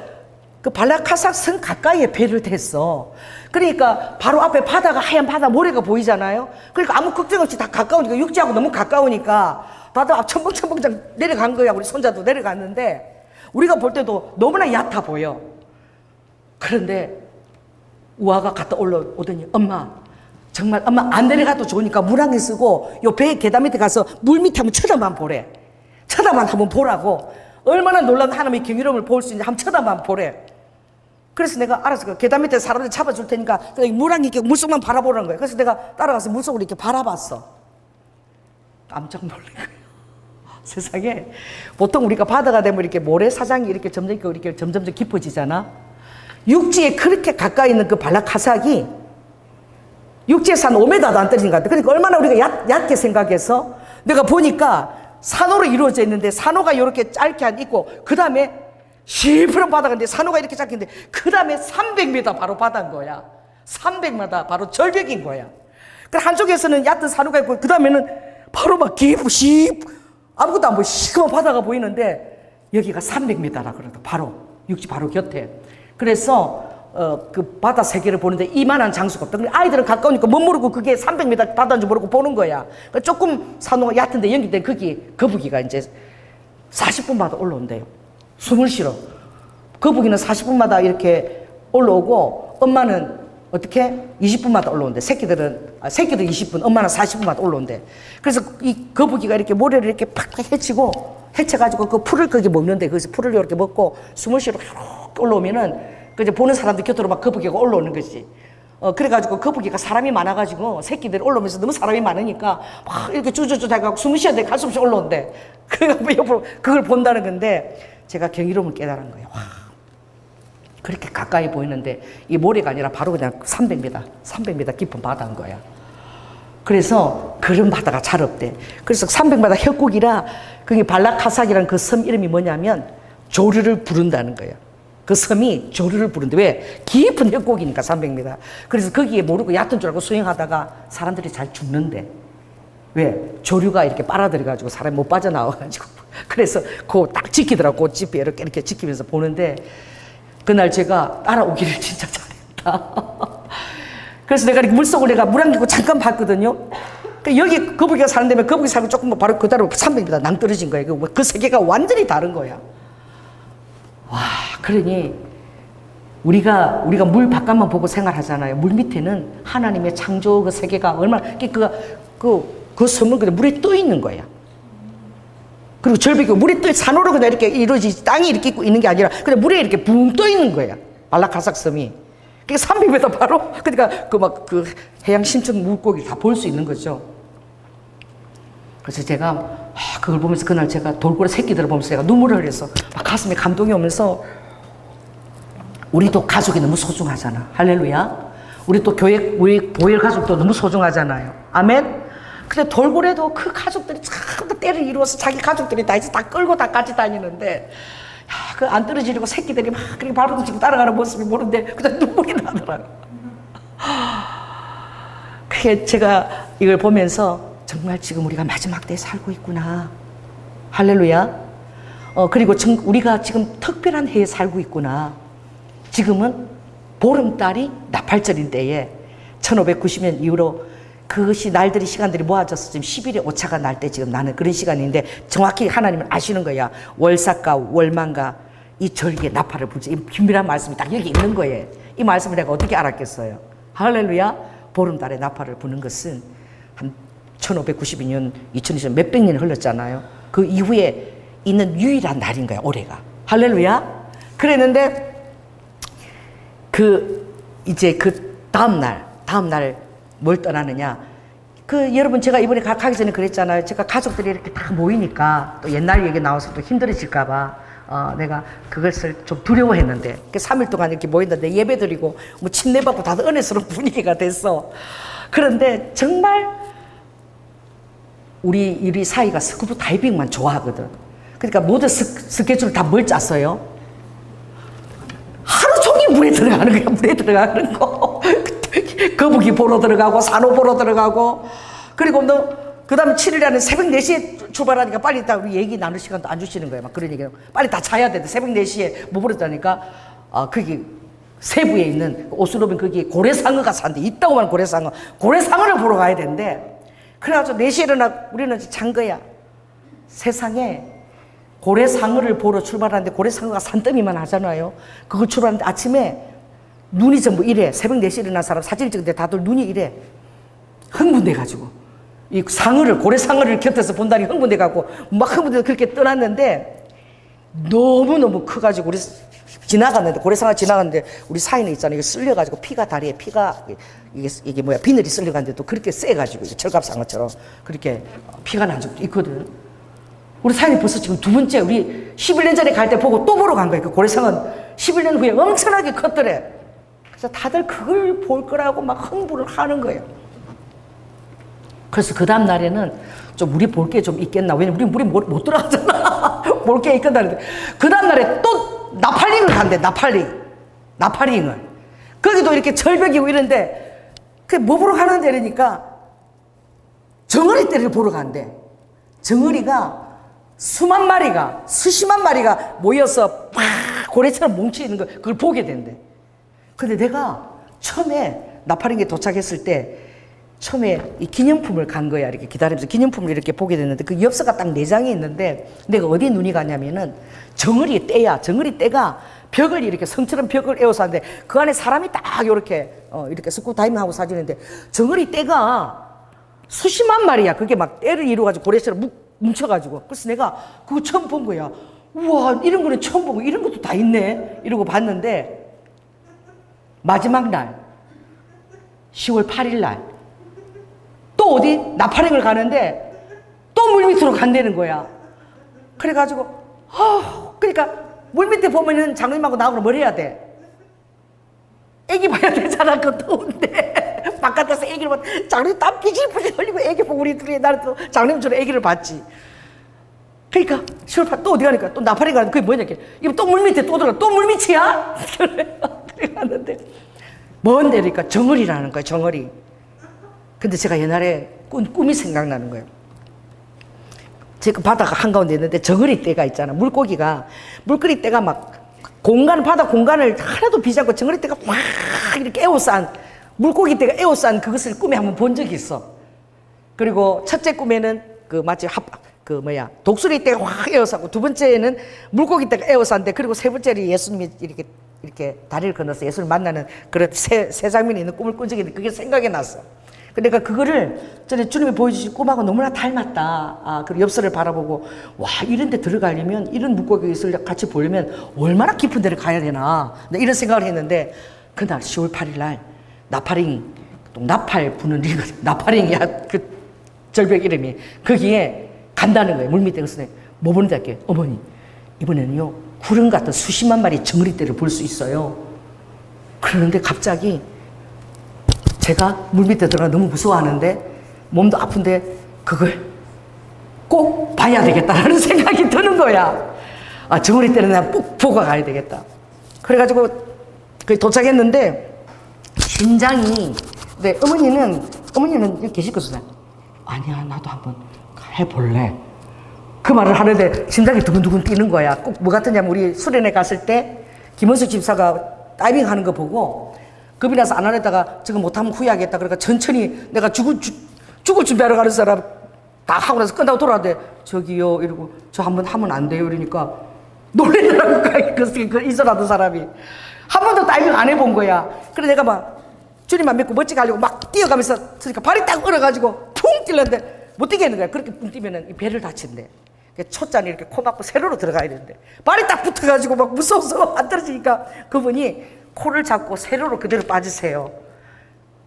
그 발라카삭 성 가까이에 배를 댔어. 그러니까 바로 앞에 바다가 하얀 바다 모래가 보이잖아요. 그러니까 아무 걱정 없이 다 가까우니까 육지하고 너무 가까우니까 바다 앞 첨벙첨벙 내려간 거야. 우리 손자도 내려갔는데 우리가 볼 때도 너무나 얕아 보여. 그런데 우아가 갔다 올라오더니 엄마 정말 엄마 안 내려가도 좋으니까 물안개 쓰고 요 배 계단 밑에 가서 물 밑에 한번 쳐다만 보래. 쳐다만 한번 보라고. 얼마나 놀란 하나님의 경이로움을 볼 수 있는지 한번 쳐다만 보래. 그래서 내가 알아서 그 계단 밑에 사람들 잡아줄 테니까 물안개 이렇게 물속만 바라보라는 거야. 그래서 내가 따라가서 물속으로 이렇게 바라봤어. 깜짝 놀란 거예요. 세상에 보통 우리가 바다가 되면 이렇게 모래사장이 이렇게 점점 깊어지잖아. 육지에 그렇게 가까이 있는 그 발라카삭이 육지에서 한 5m도 안 떨어진 것 같아. 그러니까 얼마나 우리가 얕게 생각해서 내가 보니까 산호로 이루어져 있는데 산호가 이렇게 짧게 한 있고 그 다음에 시퍼런 바다인데 산호가 이렇게 짧게 있는데 그 다음에 300m 바로 바다인 거야. 300m 바로 절벽인 거야. 그 한쪽에서는 얕은 산호가 있고 그 다음에는 바로 막 깊고 아무것도 안 보여 시커먼 바다가 보이는데 여기가 300m라 그래도 바로 육지 바로 곁에. 그래서 그 바다 세계를 보는데 이만한 장수가 없다. 아이들은 가까우니까 못 모르고 그게 300m 바다인 줄 모르고 보는 거야. 그러니까 조금 산호가 얕은데 연결된 거기 거북이가 이제 40분마다 올라온대요. 숨을 쉬러. 거북이는 40분마다 이렇게 올라오고 엄마는 어떻게 20분마다 올라온대. 새끼도 20분, 엄마는 40분마다 올라온대. 그래서 이 거북이가 이렇게 모래를 이렇게 팍팍 헤쳐가지고 그 풀을 거기 먹는데 거기서 풀을 이렇게 먹고 숨을 쉬러 이렇게 올라오면은 그 이제 보는 사람들 곁으로 막 거북이가 올라오는 거지. 그래가지고 거북이가 사람이 많아가지고 새끼들이 올라오면서 너무 사람이 많으니까 막 이렇게 쭈쭈쭈 해가지고 숨을 쉬어야 돼. 갈 수 없이 올라온대. 그래가지고 옆으로 그걸 본다는 건데 제가 경이로움을 깨달은 거예요. 와, 그렇게 가까이 보이는데 이 모래가 아니라 바로 그냥 300m 깊은 바다인 거야. 그래서 그런 바다가 잘 없대. 그래서 300m 협곡이라 그게 발라카삭이라는 그 섬 이름이 뭐냐면 조류를 부른다는 거야. 그 섬이 조류를 부른데 왜? 깊은 협곡이니까 300m. 그래서 거기에 모르고 얕은 줄 알고 수영하다가 사람들이 잘 죽는데 왜? 조류가 이렇게 빨아들여가지고 사람이 못 빠져나와가지고 그래서 그거 딱 지키더라고. 꽃집에 이렇게 지키면서 보는데 그날 제가 따라오기를 진짜 잘했다. 그래서 내가 이렇게 물속을 내가 물 안 끼고 잠깐 봤거든요. 그러니까 여기 거북이가 사는 데면 거북이 살고 조금 바로 그대로 300m 낭떠러진 거예요. 그 세계가 완전히 다른 거야. 와, 그러니 우리가 물 바깥만 보고 생활하잖아요. 물 밑에는 하나님의 창조 그 세계가 얼마나 그 섬은 그냥 물에 떠 있는 거야. 그리고 절벽이 물에 떠 산호로 그냥 이렇게 이루어지 땅이 이렇게 있는 게 아니라 그냥 물에 이렇게 붕 떠 있는 거야. 발라카삭 섬이. 그게 300m 바로 그러니까 그 해양 심층 물고기 다 볼 수 있는 거죠. 그래서 제가 그걸 보면서 그날 제가 돌고래 새끼들을 보면서 제가 눈물을 흘려서 막 가슴에 감동이 오면서 우리도 가족이 너무 소중하잖아. 할렐루야. 우리 또 우리 보혈 가족도 너무 소중하잖아요. 아멘. 근데 돌고래도 그 가족들이 참 때를 이루어서 자기 가족들이 다 이제 다 끌고 다 같이 다니는데 그 안 떨어지려고 새끼들이 막 그렇게 발버둥 치고 따라가는 모습이 보는데 그냥 눈물이 나더라고. 그게 제가 이걸 보면서 정말 지금 우리가 마지막 때에 살고 있구나. 할렐루야. 그리고 우리가 지금 특별한 해에 살고 있구나. 지금은 보름달이 나팔절인 때에 1590년 이후로 그것이 날들이 시간들이 모아져서 지금 10일에 오차가 날 때 지금 나는 그런 시간인데 정확히 하나님은 아시는 거야. 월삭과 월만가 이 절기에 나팔을 불지. 이 비밀한 말씀이 딱 여기 있는 거예요. 이 말씀을 내가 어떻게 알았겠어요. 할렐루야. 보름달에 나팔을 부는 것은 한 1592년 2020년 몇백 년이 흘렀잖아요. 그 이후에 있는 유일한 날인 거야. 올해가. 할렐루야. 그랬는데 이제 그 다음날 뭘 떠나느냐. 여러분 제가 이번에 가기 전에 그랬잖아요. 제가 가족들이 이렇게 다 모이니까 또 옛날 얘기 나와서 또 힘들어질까봐 내가 그것을 좀 두려워했는데 3일 동안 이렇게 모였는데 예배 드리고 뭐 침례받고 다들 은혜스러운 분위기가 됐어. 그런데 정말 우리 사이가 스쿠버 다이빙만 좋아하거든. 그러니까 모든 스케줄 다 뭘 짰어요? 하루 종일 물에 들어가는 거야. 물에 들어가는 거. 거북이 보러 들어가고 산호 보러 들어가고 그리고 그 다음에 7일에는 새벽 4시에 출발하니까 빨리 다 우리 얘기 나눌 시간도 안 주시는 거예요. 막 그런 얘기를 빨리 다 자야 되는데 새벽 4시에 뭐 보러 다니까 거기 세부에 있는 오스로빈 거기 고래상어가 산대. 있다고만 고래상어를 보러 가야 되는데 그래가지고 4시에 일어나 우리는 잔 거야. 세상에 고래상어를 보러 출발하는데 고래상어가 산더미만 하잖아요. 그걸 출발하는데 아침에 눈이 전부 이래. 새벽 4시에 일어난 사람 사진 찍는데 다들 눈이 이래. 흥분돼가지고 이 고래상어를 곁에서 본다니 흥분돼가지고 막 흥분돼서 그렇게 떠났는데 너무너무 커가지고 우리 고래상어 지나갔는데 우리 사인에 있잖아요. 이거 쓸려가지고 다리에 피가 이게 뭐야 비늘이 쓸려갔는데 또 그렇게 세가지고 철갑상어처럼 그렇게 피가 난 적도 있거든. 우리 사인이 벌써 지금 2번째 우리 11년 전에 갈 때 보고 또 보러 간 거예요. 그 고래상어는 11년 후에 엄청나게 컸더래. 그래서 다들 그걸 볼 거라고 막 흥분을 하는 거예요. 그래서 그 다음 날에는 좀 우리 볼 게 좀 있겠나. 왜냐면 우리 물에 못 들어가잖아. 볼 게 있겠나. 그 다음 날에 또 나팔링을 간대. 나팔링을. 거기도 이렇게 절벽이고 이런데 그게 뭐 보러 가는데 이러니까 정어리 떼를 보러 간대. 정어리가 수십만 마리가 모여서 막 고래처럼 뭉쳐있는 거 그걸 보게 된대. 근데 내가 처음에 나팔링에 도착했을 때 처음에 이 기념품을 간 거야. 이렇게 기다리면서 기념품을 이렇게 보게 됐는데 그 엽서가 딱 4장이 있는데 내가 어디에 눈이 가냐면은 정어리 떼야. 정어리 떼가 벽을 이렇게 성처럼 벽을 에워서 하는데 그 안에 사람이 딱 이렇게 스쿠버 다이빙하고 사진인데 정어리 떼가 수십만 마리야. 그게 막 떼를 이루어가지고 고래처럼 뭉쳐가지고. 그래서 내가 그거 처음 본 거야. 우와, 이런 거는 처음 보고 이런 것도 다 있네. 이러고 봤는데 마지막 날 10월 8일 날 또 어디 나팔행을 가는데 또 물밑으로 간다는 거야. 그래가지고 그러니까 물밑에 보면은 장로님하고 나하고는 뭘 해야 돼? 애기 봐야 되잖아. 그 더운데 바깥에서 애기를 봐. 장로님 땀 피질피질 흘리고 애기 보고 우리 둘이 나는 또 장로님처럼 애기를 봤지. 그러니까 10월 8일 또 어디 가니까 또 나팔행 가는데 그게 뭐냐? 이거 또 물밑에 또 들어가. 또 물밑이야? 그래 갔는데 뭔 데니까 정어리라는 거야. 정어리. 근데 제가 옛날에 꿈이 생각나는 거예요. 제가 바다가 한가운데 있는데 정어리 떼가 있잖아. 물고리 떼가 막 바다 공간을 하나도 비지 않고 정어리 떼가 막 이렇게 에워싼 물고기 떼가 에워싼 그것을 꿈에 한번 본 적이 있어. 그리고 첫째 꿈에는 독수리 떼가 확 에워싸고 두 번째는 물고기 떼가 에워싼데 그리고 세 번째는 예수님이 이렇게 다리를 건너서 예수를 만나는 그런 세 장면이 있는 꿈을 꾼 적이 있는데 그게 생각이 났어. 그러니까 그거를 전에 주님이 보여주신 꿈하고 너무나 닮았다. 그리고 엽서를 바라보고 와 이런 데 들어가려면 이런 물고기를 같이 보려면 얼마나 깊은 데를 가야 되나 이런 생각을 했는데 그날 10월 8일 날 나팔링 또 나팔 부는 나팔링이야 그 절벽 이름이 거기에 간다는 거예요. 물밑에. 그래서 뭐 보는지 할게요. 어머니 이번에는요 구름 같은 수십만 마리 정어리떼를 볼 수 있어요. 그러는데 갑자기 제가 물밑에 들어가 너무 무서워하는데 몸도 아픈데 그걸 꼭 봐야 되겠다라는 생각이 드는 거야. 아, 정어리 때는 내가 꼭 보고 가야 되겠다. 그래가지고 거기 도착했는데 심장이, 네, 어머니는 여기 계시거든요. 아니야, 나도 한번 해볼래. 그 말을 하는데 심장이 두근두근 뛰는 거야. 꼭 뭐 같았냐면 우리 수련회 갔을 때 김원수 집사가 다이빙 하는 거 보고 겁이 나서 안 하려다가 지금 못하면 후회하겠다. 그러니까 천천히 내가 죽을 준비하러 가는 사람 다 하고 나서 끝나고 돌아왔는데 저기요 이러고 저 한번 하면 안 돼요 이러니까 놀래더라고. 그 있어라던 사람이 한 번도 다이빙 안 해본 거야. 그래 내가 막 주님만 믿고 멋지게 하려고 막 뛰어가면서 그러니까 발이 딱 얼어가지고 퉁 뛰려는데 못 뛰게 하는 거야. 그렇게 붕 뛰면은 이 배를 다친대. 초짜니 이렇게 코 막고 세로로 들어가야 되는데 발이 딱 붙어가지고 막 무서워서 안 떨어지니까 그분이 코를 잡고 세로로 그대로 빠지세요.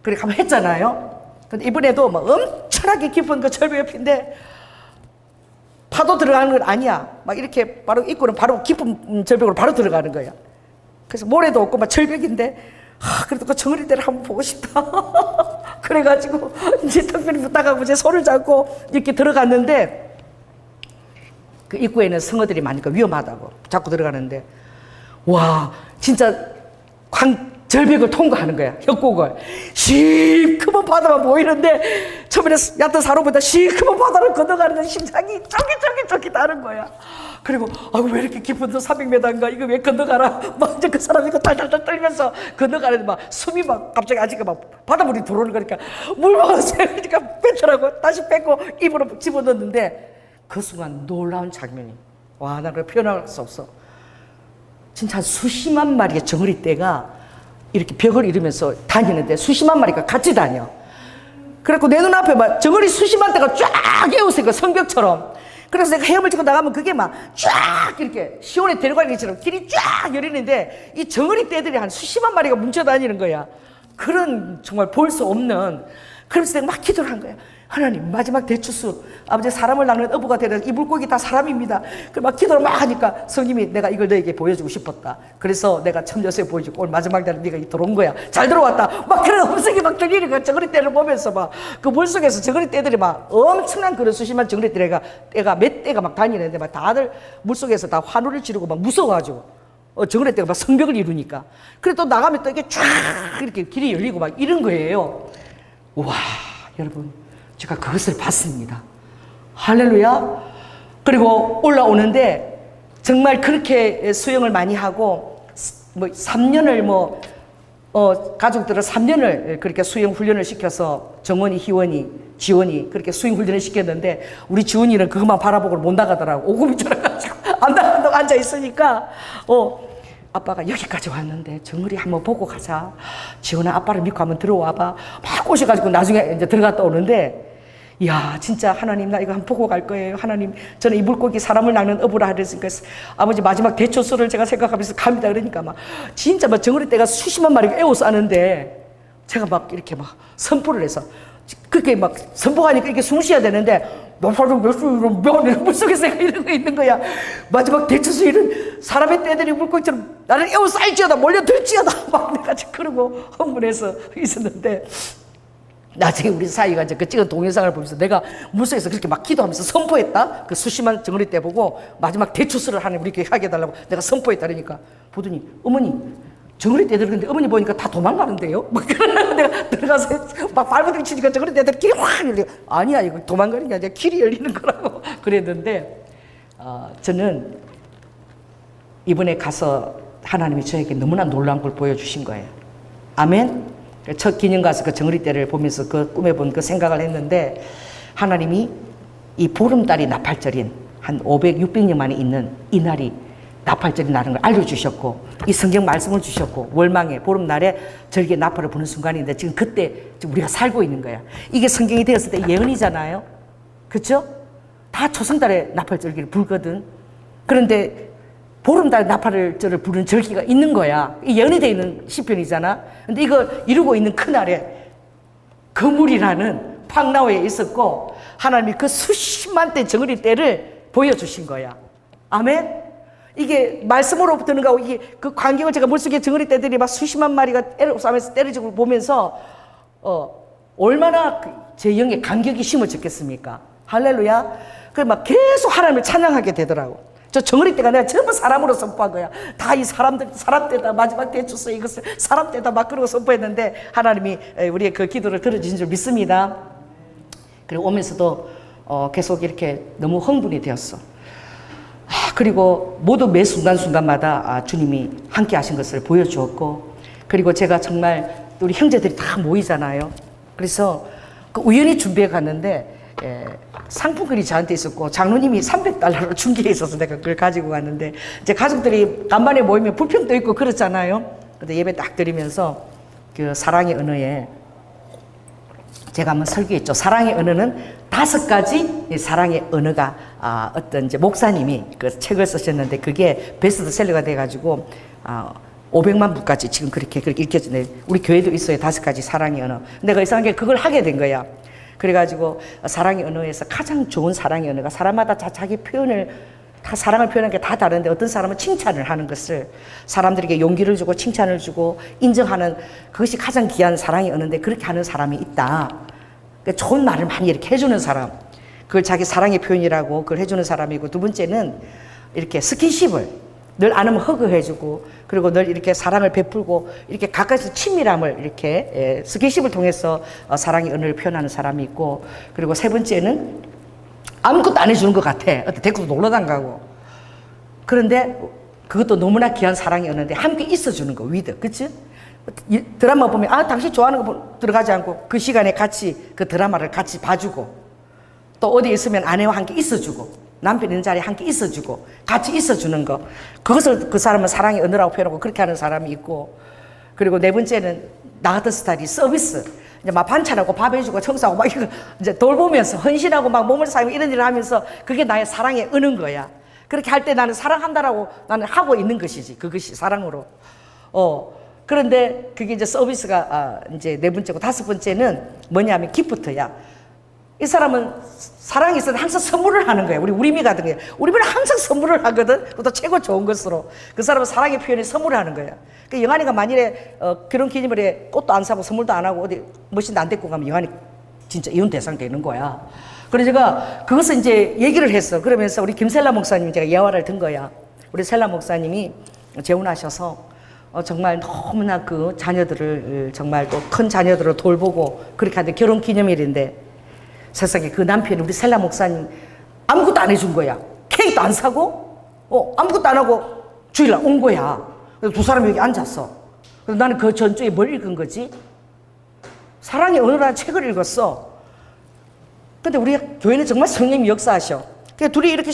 그렇게 한번 했잖아요. 근데 이번에도 막 엄청나게 깊은 그 절벽 옆인데 파도 들어가는 건 아니야. 막 이렇게 바로 입구는 바로 깊은 절벽으로 바로 들어가는 거야. 그래서 모래도 없고 막 절벽인데 그래도 그 정어리 때를 한번 보고 싶다. 그래가지고 이제 특별히 부탁하고 제 손을 잡고 이렇게 들어갔는데 그 입구에는 성어들이 많으니까 위험하다고 자꾸 들어가는데 와 진짜 절벽을 통과하는 거야. 협곡을 시커먼 바다만 보이는데 처음에는 얕은 사로보다 시커먼 바다를 건너가는데 심장이 쫄깃쫄깃쫄깃하는 거야. 그리고 아이고 왜 이렇게 깊은 데 300m인가 이거 왜 건너가라 막 이제 그 사람이 이거 딸딸딸 떨면서 건너가는데 막 숨이 막 갑자기 아직 막 바닷물이 들어오는 거니까 물 먹었어요. 그러니까 뱉더라고. 다시 뺏고 입으로 집어넣는데 그 순간 놀라운 장면이 와 나 그걸 표현할 수 없어. 진짜 한 수십만 마리의 정어리 떼가 이렇게 벽을 이루면서 다니는데 수십만 마리가 같이 다녀. 그래갖고 내 눈앞에 막 정어리 수십만 떼가 쫙 에워서 성벽처럼. 그래서 내가 헤엄을 치고 나가면 그게 막 쫙 이렇게 시온에 데려가는 것처럼 길이 쫙 열리는데 이 정어리 떼들이 한 수십만 마리가 뭉쳐 다니는 거야. 그런 정말 볼 수 없는. 그러면서 내가 막 기도를 한 거야. 하나님 마지막 대추수 아버지 사람을 낚는 어부가 되는 이 물고기 다 사람입니다. 막 기도를 막 하니까 성님이 내가 이걸 너에게 보여주고 싶었다. 그래서 내가 첨여서에 보여주고 오늘 마지막 날에 네가 들어온 거야. 잘 들어왔다. 막 그런 음성이 막 들리는 거야. 정어리 떼를 보면서 막 그 물속에서 정어리 떼들이 막 엄청난 그런 수심한 정어리 떼가 몇 떼가 막 다니는데 막 다들 물속에서 다 환호를 지르고 막 무서워가지고 정어리 떼가 막 성벽을 이루니까 그래 또 나가면 또 이게 쫙 이렇게 길이 열리고 막 이런 거예요. 와 여러분 제가 그것을 봤습니다. 할렐루야. 그리고 올라오는데 정말 그렇게 수영을 많이 하고 뭐 3년을 가족들을 3년을 그렇게 수영 훈련을 시켜서 정원이, 희원이, 지원이 그렇게 수영 훈련을 시켰는데 우리 지원이는 그것만 바라보고 못 나가더라고. 오금이 졸아가지고 안 나간다고 앉아 있으니까 아빠가 여기까지 왔는데 정어리 한번 보고 가자. 지원아 아빠를 믿고 한번 들어와봐. 막 꼬셔가지고 나중에 이제 들어갔다 오는데 이야 진짜 하나님 나 이거 한번 보고 갈 거예요. 하나님 저는 이 물고기 사람을 낚는 어부라 하랬으니까 아버지 마지막 대초수를 제가 생각하면서 갑니다. 그러니까 막 진짜 막 정어리 떼가 수십만 마리가 에워서 아는데 제가 막 이렇게 막 선포를 해서 그렇게 막 선포하니까 이렇게 숨 쉬어야 되는데 나사좀 몇수 이런 물속에서 이러고 있는 거야. 마지막 대초수 이런 사람의 떼들이 물고기처럼 나를 에워서 알지어다 몰려들지어다 막 내가 그러고 흥분해서 있었는데 나중에 우리 사이가 이제 그 찍은 동영상을 보면서 내가 물속에서 그렇게 막 기도하면서 선포했다. 그 수심한 정어리 떼 보고 마지막 대추수를 하는 우리 교회 하게 해달라고 내가 선포했다. 그러니까 보더니 어머니 정어리 떼들 근데 어머니 보니까 다 도망가는데요? 막 그러고 내가 들어가서 막 발버둥 치니까 정어리 떼들 길이 확 열려. 아니야 이거 도망가는 게 아니라 길이 열리는 거라고 그랬는데 저는 이번에 가서 하나님이 저에게 너무나 놀라운 걸 보여주신 거예요. 아멘. 첫 기념 가서 그 정어리 떼를 보면서 그 꿈에 본 그 생각을 했는데 하나님이 이 보름달이 나팔절인 한 500, 600년 만에 있는 이 날이 나팔절이 나는 걸 알려주셨고 이 성경 말씀을 주셨고 월망에 보름날에 절기에 나팔을 부는 순간인데 지금 그때 지금 우리가 살고 있는 거야. 이게 성경이 되었을 때 예언이잖아요. 그렇죠? 다 초승달에 나팔절기를 불거든. 그런데 보름달 나팔절을 부르는 절기가 있는 거야. 이 예언이 되어 있는 시편이잖아. 근데 이걸 이루고 있는 그날에 거물이라는 팡나오에 있었고 하나님이 그 수십만 대 정어리 떼를 보여주신 거야. 아멘. 이게 말씀으로 드는 거고 이게 그 광경을 제가 물속에 정어리 떼들이 막 수십만 마리가 싸면서 때려지고 보면서 얼마나 제 영에 감격이 심어졌겠습니까? 할렐루야. 그래 막 계속 하나님을 찬양하게 되더라고. 저 정어리 때가 내가 전부 사람으로 선포한 거야. 다 이 사람 때다 마지막 대주서 이것을 사람 때다 막 그러고 선포했는데 하나님이 우리의 그 기도를 들어주신 줄 믿습니다. 그리고 오면서도 계속 이렇게 너무 흥분이 되었어. 그리고 모두 매 순간순간마다 주님이 함께 하신 것을 보여주었고, 그리고 제가 정말 우리 형제들이 다 모이잖아요. 그래서 그 우연히 준비해 갔는데 상품권이 저한테 있었고 장로님이 $300로 중개해 있어서 내가 그걸 가지고 갔는데, 이제 가족들이 간만에 모이면 불평도 있고 그렇잖아요. 근데 예배 딱 드리면서 그 사랑의 언어에 제가 한번 설교했죠. 사랑의 언어는 5가지 사랑의 언어가 어떤 이제 목사님이 그 책을 쓰셨는데 그게 베스트셀러가 돼가지고 500만 부까지 지금 그렇게 읽혀지네. 우리 교회도 있어요. 5가지 사랑의 언어. 내가 이상한 게 그걸 하게 된 거야. 그래가지고 사랑의 언어에서 가장 좋은 사랑의 언어가 사람마다 자기 표현을 다 사랑을 표현하는 게 다 다른데 어떤 사람은 칭찬을 하는 것을 사람들에게 용기를 주고 칭찬을 주고 인정하는 그것이 가장 귀한 사랑의 언어인데 그렇게 하는 사람이 있다. 그러니까 좋은 말을 많이 이렇게 해주는 사람, 그걸 자기 사랑의 표현이라고 그걸 해주는 사람이고, 두 번째는 이렇게 스킨십을 늘 안으면 허그해주고 그리고 늘 이렇게 사랑을 베풀고 이렇게 가까이서 친밀함을 이렇게 스킨십을 통해서 사랑의 언어를 표현하는 사람이 있고, 그리고 세 번째는 아무것도 안 해주는 것 같아. 어때 데리고 놀러 다가고. 그런데 그것도 너무나 귀한 사랑이 언어인데 함께 있어주는 거, 위드, 그치? 드라마 보면 당신 좋아하는 거 들어가지 않고 그 시간에 같이 그 드라마를 같이 봐주고, 또 어디 있으면 아내와 함께 있어주고 남편 있는 자리에 함께 있어주고 같이 있어주는 거, 그것을 그 사람은 사랑의 언어라고 표현하고 그렇게 하는 사람이 있고, 그리고 네 번째는 나 같은 스타일이 서비스. 이제 막 반찬하고 밥 해주고 청소하고 막 이거 이제 돌보면서 헌신하고 막 몸을 사용하고 이런 일을 하면서 그게 나의 사랑의 은은 거야. 그렇게 할 때 나는 사랑한다라고 나는 하고 있는 것이지. 그것이 사랑으로. 그런데 그게 이제 서비스가 이제 네 번째고, 다섯 번째는 뭐냐면 기프트야. 이 사람은 사랑이 있어도 항상 선물을 하는 거야. 우리 우리미 같은 게. 우리미는 항상 선물을 하거든. 그것도 최고 좋은 것으로. 그 사람은 사랑의 표현이 선물을 하는 거야. 그 영환이가 만일에 결혼 기념일에 꽃도 안 사고 선물도 안 하고 어디 멋진데 안 데리고 가면 영환이 진짜 이혼 대상 되는 거야. 그래서 제가 그것을 이제 얘기를 했어. 그러면서 우리 김셀라 목사님 제가 예화를 든 거야. 우리 셀라 목사님이 재혼하셔서 정말 너무나 그 자녀들을 정말 또 큰 자녀들을 돌보고 그렇게 하는데 결혼 기념일인데 세상에 그 남편이 우리 셀라 목사님 아무것도 안 해준 거야. 케이크도 안 사고 아무것도 안 하고 주일날 온 거야. 그래서 두 사람이 여기 앉았어. 그래서 나는 그 전주에 뭘 읽은 거지? 사랑의 언어라는 책을 읽었어. 근데 우리 교회는 정말 성령님이 역사하셔. 그러니까 둘이 이렇게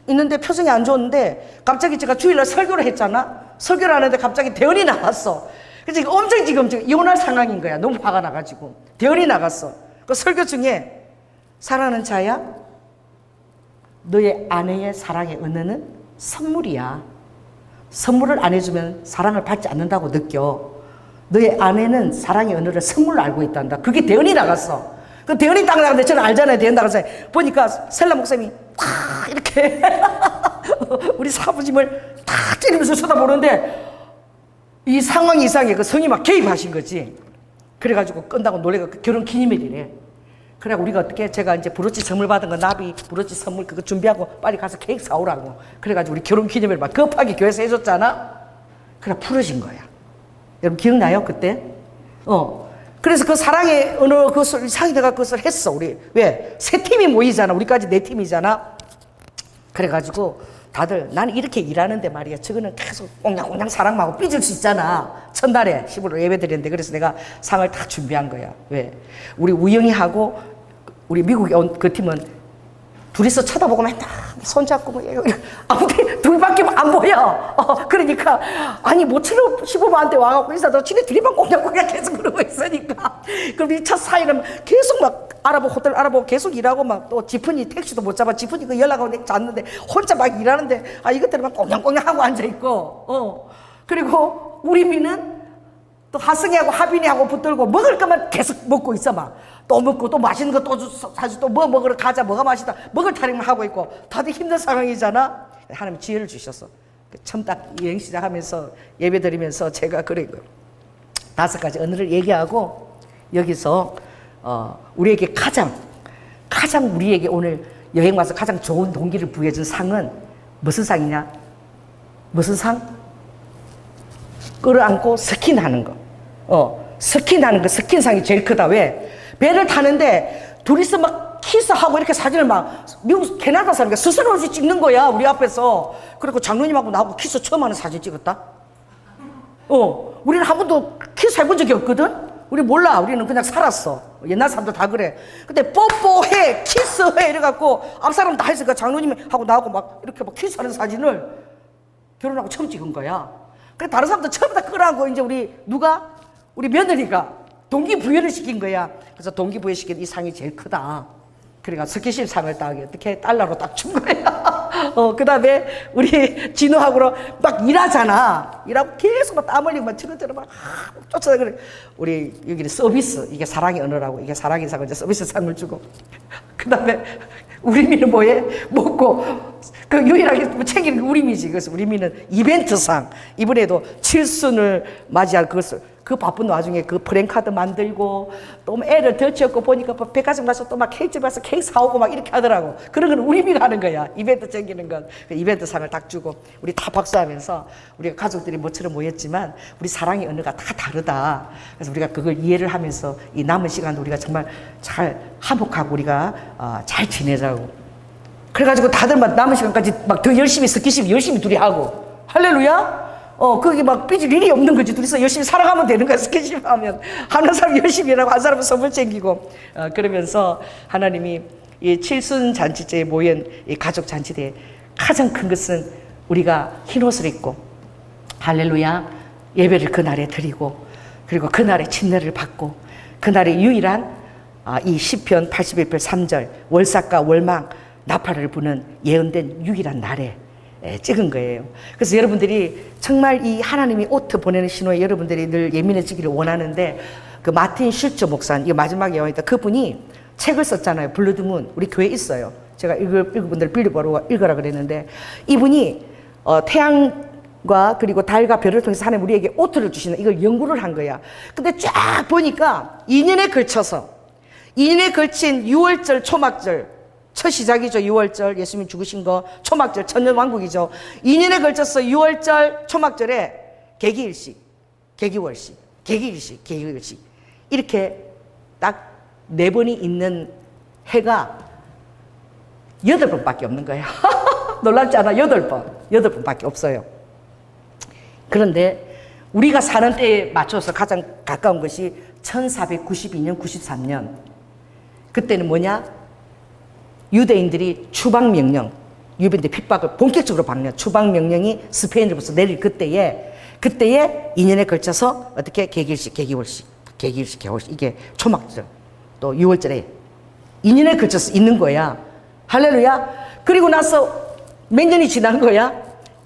있는데 표정이 안 좋은데 갑자기 제가 주일날 설교를 했잖아. 설교를 하는데 갑자기 대언이 나갔어. 그래서 엄청 지금 이혼할 상황인 거야. 너무 화가 나가지고 대언이 나갔어. 그 설교 중에 사랑하는 자야, 너의 아내의 사랑의 언어는 선물이야. 선물을 안 해주면 사랑을 받지 않는다고 느껴. 너의 아내는 사랑의 언어를 선물로 알고 있단다. 그게 대언이 나갔어. 그 대언이 딱 나갔는데 저는 알잖아요. 대언 나가서 보니까 셀라 목사님이 탁 이렇게 우리 사부님을 탁 찌르면서 쳐다보는데 이 상황 이상에 그 성이 막 개입하신 거지. 그래가지고 끝나고 노래가 결혼 기념일이래. 그래 우리가 어떻게 제가 이제 브로치 선물 받은 거 나비 브로치 선물 그거 준비하고 빨리 가서 케이크 사오라고. 그래가지고 우리 결혼 기념일 막 급하게 교회에서 해줬잖아. 그래 풀어진 거야. 여러분 기억나요 그때? 그래서 그 사랑의 언어 그것을 상대가 그것을 했어. 우리 왜? 세 팀이 모이잖아. 우리까지 네 팀이잖아. 그래가지고 다들 나는 이렇게 일하는데 말이야. 저거는 계속 옹냥옹냥 사랑하고 삐질 수 있잖아. 첫날에 10으로 예배 드렸는데 그래서 내가 상을 다 준비한 거야. 왜? 우리 우영이하고 우리 미국에 온 그 팀은 둘이서 쳐다보고 맨날 손잡고 뭐 아무튼 둘밖에 안 보여. 그러니까 아니 모처럼 시부모한테 와갖고 인사도 지네 둘이만 꽁냥꽁냥 계속 그러고 있으니까 그럼 이 첫 사이는 계속 막 알아보고 호텔 알아보고 계속 일하고 막 또 지푼이 택시도 못 잡아 지푼이 그 연락하고 잤는데 혼자 막 일하는데 이것들은 막 꽁냥꽁냥 하고 앉아있고 그리고 우리 미는 또 하승이하고 하빈이하고 붙들고 먹을 거만 계속 먹고 있어 막. 또 먹고 또 맛있는 거 또 사주 또 뭐 먹으러 가자 뭐가 맛있다 먹을 타령만 하고 있고 다들 힘든 상황이잖아. 하나님 지혜를 주셨어. 처음 딱 여행 시작하면서 예배 드리면서 제가 그래 5가지 언어를 얘기하고 여기서 우리에게 가장 우리에게 오늘 여행 와서 가장 좋은 동기를 부여준 상은 무슨 상이냐? 무슨 상? 끌어안고 스킨하는 거. 스킨하는 거, 스킨상이 제일 크다. 왜? 배를 타는데 둘이서 막 키스하고 이렇게 사진을 막 미국 캐나다 사람이니까 스스럼 없이 찍는 거야, 우리 앞에서. 그리고 장로님하고 나하고 키스 처음 하는 사진 찍었다. 우리는 한 번도 키스 해본 적이 없거든? 우리 몰라. 우리는 그냥 살았어. 옛날 사람들 다 그래. 근데 뽀뽀해, 키스해 이래갖고 앞 사람 다 했으니까 장로님하고 나하고 막 이렇게 막 키스하는 사진을 결혼하고 처음 찍은 거야. 그래 다른 사람들 처음 다 끌어안고 이제 우리 며느리가 동기부여를 시킨 거야. 그래서 동기부여 시킨 이 상이 제일 크다. 그러니까 스킨십 상을 딱 어떻게 달러로 딱 준 거야. 그 다음에 우리 진우하고 막 일하잖아. 일하고 계속 막 땀 흘리고 막 치러치러 막 쫓아다 그래. 우리 여기는 서비스, 이게 사랑의 언어라고, 이게 사랑의 상을 이제 서비스 상을 주고. 그 다음에 우리 미는 뭐해? 먹고 그 유일하게 챙기는 게 우리 미지. 그래서 우리 미는 이벤트상. 이번에도 칠순을 맞이할 그것을 그 바쁜 와중에 그 프랭카드 만들고 또 애를 덧치었고 보니까 백화점 가서 또 막 케이크집 가서 케이크 사오고 막 이렇게 하더라고. 그런 건 우리 미가 하는 거야. 이벤트 챙기는 건. 그 이벤트 상을 딱 주고 우리 다 박수하면서 우리가 가족들이 모처럼 모였지만 우리 사랑의 언어가 다 다르다. 그래서 우리가 그걸 이해를 하면서 이 남은 시간 우리가 정말 잘 화목하고 우리가 잘 지내자고. 그래가지고 다들 막 남은 시간까지 막 더 열심히 스킨십 열심히 둘이 하고. 할렐루야? 거기 막 삐질 일이 없는 거지. 둘이서 열심히 살아가면 되는 거야. 스킨십 하면. 한 사람 열심히 일하고 한 사람은 선물 챙기고. 그러면서 하나님이 이 칠순 잔치제에 모인 이 가족 잔치대에 가장 큰 것은 우리가 흰 옷을 입고 할렐루야 예배를 그날에 드리고 그리고 그날에 침례를 받고 그날에 유일한 이 시편 81편 3절 월삭과 월망 나팔을 부는 예언된 유일한 날에 찍은 거예요. 그래서 여러분들이 정말 이 하나님이 오트 보내는 신호에 여러분들이 늘 예민해지기를 원하는데 그 마틴 슐처 목사, 이거 마지막에 나와 있다. 그분이 책을 썼잖아요. 블러드문. 우리 교회에 있어요. 제가 읽어분들 빌려보러 읽으라 그랬는데 이분이 태양과 그리고 달과 별을 통해서 하나님 우리에게 오트를 주시는 이걸 연구를 한 거야. 근데 쫙 보니까 2년에 걸친 6월절 초막절 첫 시작이죠. 6월절 예수님 죽으신 거 초막절 천년왕국이죠. 2년에 걸쳐서 6월절 초막절에 개기일식 개기월식 개기일식 개기월식 이렇게 딱 4번이 있는 해가 8번밖에 없는 거예요. 놀랍지 않아? 8번밖에 없어요. 그런데 우리가 사는 때에 맞춰서 가장 가까운 것이 1492년 93년 그때는 뭐냐? 유대인들이 추방명령, 유대인들 핍박을 본격적으로 받는 추방명령이 스페인으로부터 내릴 그때에 2년에 걸쳐서 어떻게 개기일식, 개기월식 이게 초막절 또 6월절에 2년에 걸쳐서 있는 거야. 할렐루야. 그리고 나서 몇 년이 지난 거야?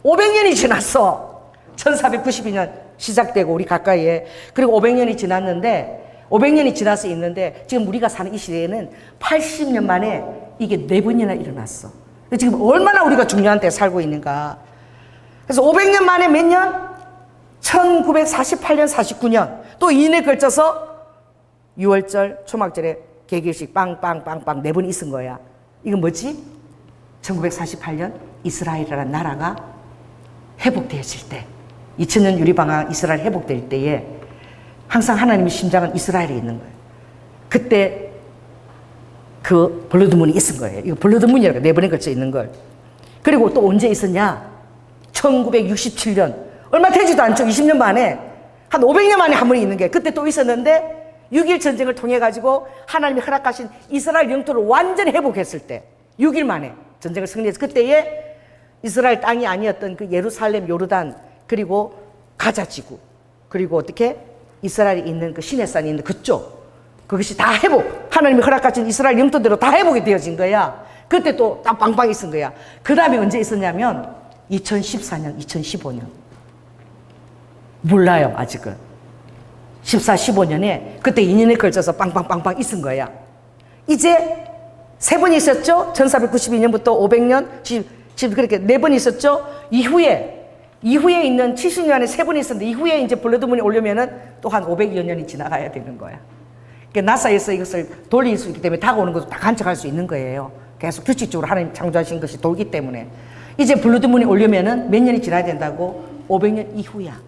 500년이 지났어. 1492년 시작되고 우리 가까이에 그리고 500년이 지났는데 500년이 지나서 있는데 지금 우리가 사는 이 시대에는 80년 만에 이게 4번이나 일어났어. 지금 얼마나 우리가 중요한 때 살고 있는가. 그래서 500년 만에 몇 년? 1948년, 49년. 또 2년에 걸쳐서 6월절, 초막절에 개기식 빵빵빵빵 4번 있은 거야. 이건 뭐지? 1948년 이스라엘이라는 나라가 회복되었을 때 2000년 유리방학 이스라엘 회복될 때에 항상 하나님의 심장은 이스라엘에 있는 거예요. 그때 그 블러드문이 있은 거예요. 이거 블러드문이라고 4번에 걸쳐 있는 걸. 그리고 또 언제 있었냐? 1967년. 얼마 되지도 않죠. 20년 만에. 한 500년 만에 한 번 있는 게. 그때 또 있었는데 6.1 전쟁을 통해 가지고 하나님이 허락하신 이스라엘 영토를 완전히 회복했을 때 6일 만에 전쟁을 승리해서 그때에 이스라엘 땅이 아니었던 그 예루살렘, 요르단 그리고 가자지구 그리고 어떻게 이스라엘이 있는 그 시내산이 있는 그쪽 그것이 다 회복 하나님이 허락하신 이스라엘 영토대로 다 회복이 되어진 거야. 그때 또 딱 빵빵 있은 거야. 그 다음에 언제 있었냐면 2014년 2015년 몰라요 아직은. 14, 15년에 그때 2년에 걸쳐서 빵빵빵빵 있은 거야. 이제 3번 있었죠. 1492년부터 500년 지금 그렇게 4번 있었죠. 이후에 있는 70년 안에 3번 있었는데 이후에 이제 블러드문이 오려면은 또 한 500여 년이 지나가야 되는 거야. 그러니까 나사에서 이것을 돌릴 수 있기 때문에 다가오는 것도 다 관측할 수 있는 거예요. 계속 규칙적으로 하나님 창조하신 것이 돌기 때문에 이제 블루드문이 오려면은 몇 년이 지나야 된다고? 500년 이후야.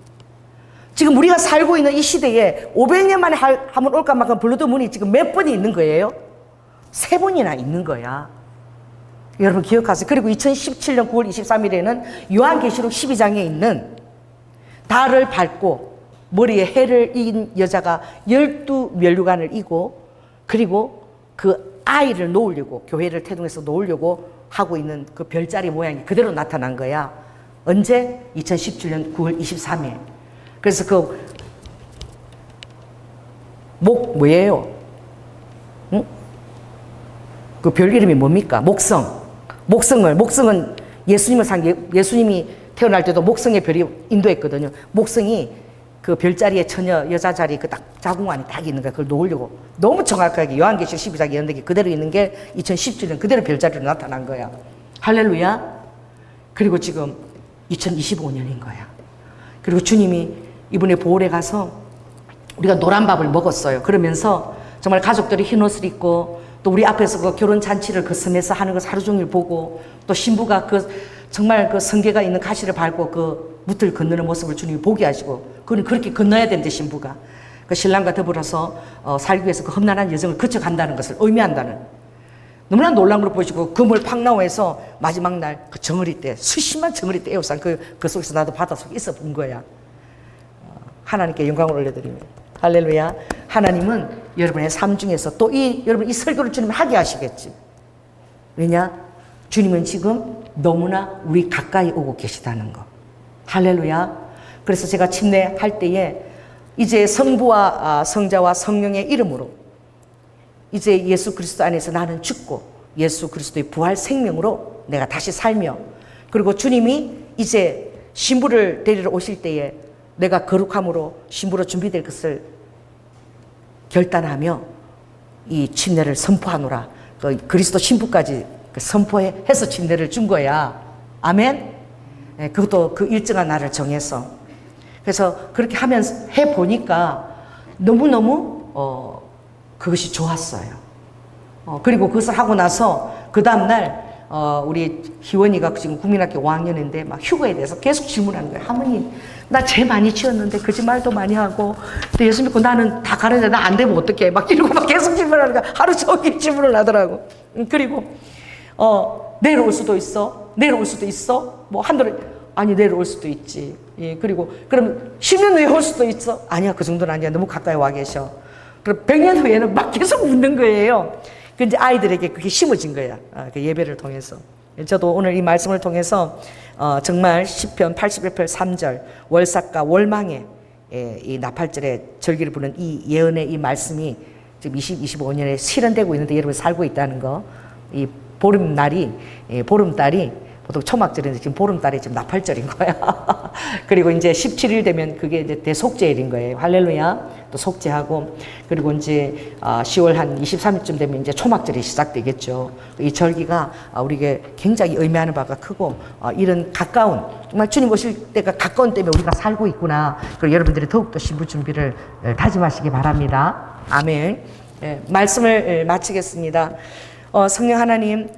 지금 우리가 살고 있는 이 시대에 500년 만에 한번 올까 말까 블루드문이 지금 몇 번이 있는 거예요? 3번이나 있는 거야. 여러분 기억하세요. 그리고 2017년 9월 23일에는 요한계시록 12장에 있는 달을 밟고 머리에 해를 이긴 여자가 12면류관을 이고 그리고 그 아이를 놓으려고 교회를 태동해서 놓으려고 하고 있는 그 별자리 모양이 그대로 나타난 거야. 언제? 2017년 9월 23일. 그래서 그 뭐예요? 응? 그 별 이름이 뭡니까? 목성. 목성은 예수님이 태어날 때도 목성의 별이 인도했거든요. 목성이 그 별자리에 처녀 여자 자리 그 딱 자궁 안에 딱 있는 거야. 그걸 놓으려고 너무 정확하게 요한계시록 12장 예언되기 그대로 있는 게 2017년 그대로 별자리로 나타난 거야. 할렐루야. 그리고 지금 2025년인 거야. 그리고 주님이 이번에 보홀에 가서 우리가 노란 밥을 먹었어요. 그러면서 정말 가족들이 흰 옷을 입고 또 우리 앞에서 그 결혼 잔치를 그 섬에서 하는 것을 하루 종일 보고 또 신부가 그 정말 그 성게가 있는 가시를 밟고 그 무틀 건너는 모습을 주님이 보게 하시고 그는 그렇게 건너야 되는데 신부가 그 신랑과 더불어서 살기 위해서 그 험난한 여정을 거쳐간다는 것을 의미한다는 너무나 놀라운 걸 보시고 그물 팍나오에서 마지막 날 그 정어리 때 수십만 정어리 때 에워싼 그 속에서 나도 바닷속에 있어 본 거야. 하나님께 영광을 올려드립니다. 할렐루야. 하나님은 여러분의 삶 중에서 또 여러분 이 설교를 주님은 하게 하시겠지. 왜냐? 주님은 지금 너무나 우리 가까이 오고 계시다는 거. 할렐루야. 그래서 제가 침례할 때에 이제 성부와 성자와 성령의 이름으로 이제 예수 그리스도 안에서 나는 죽고 예수 그리스도의 부활 생명으로 내가 다시 살며 그리고 주님이 이제 신부를 데리러 오실 때에 내가 거룩함으로 신부로 준비될 것을 결단하며 이 침례를 선포하노라. 그 그리스도 신부까지 선포해서 침례를 준 거야. 아멘. 그것도 그 일정한 날을 정해서 그래서 그렇게 하면서 해 보니까 너무너무 그것이 좋았어요. 그리고 그것을 하고 나서 그 다음 날 우리 희원이가 지금 국민학교 5학년인데 막 휴거에 대해서 계속 질문하는 거예요. 할머니 나 죄 많이 지었는데 거짓말도 많이 하고 또 예수 믿고 나는 다 가는데 나 안 되면 어떡해 막 이러고 막 계속 질문하는 거야. 하루 종일 질문을 하더라고. 그리고 내려올 수도 있어. 내려올 수도 있어. 뭐 한도를 아니 내려올 수도 있지. 예, 그리고 그럼 10년 후에 올 수도 있어. 아니야 그 정도는 아니야. 너무 가까이 와 계셔. 그럼 100년 후에는 막 계속 묻는 거예요. 그 이제 아이들에게 그게 심어진 거야. 그 예배를 통해서. 저도 오늘 이 말씀을 통해서 정말 시편 81편 3절 월삭과 월망의 이 나팔절의 절기를 부르는 이 예언의 이 말씀이 지금 25년에 실현되고 있는데 여러분 살고 있다는 거. 이 보름달이 보통 초막절인데 지금 보름달이 지금 나팔절인 거야. 그리고 이제 17일 되면 그게 이제 대속죄일인 거예요. 할렐루야. 또 속죄하고 그리고 이제 10월 한 23일쯤 되면 이제 초막절이 시작되겠죠. 이 절기가 우리에게 굉장히 의미하는 바가 크고 이런 가까운 정말 주님 오실 때가 가까운 때문에 우리가 살고 있구나. 그리고 여러분들이 더욱더 신부 준비를 다짐하시기 바랍니다. 아멘. 말씀을 마치겠습니다. 성령 하나님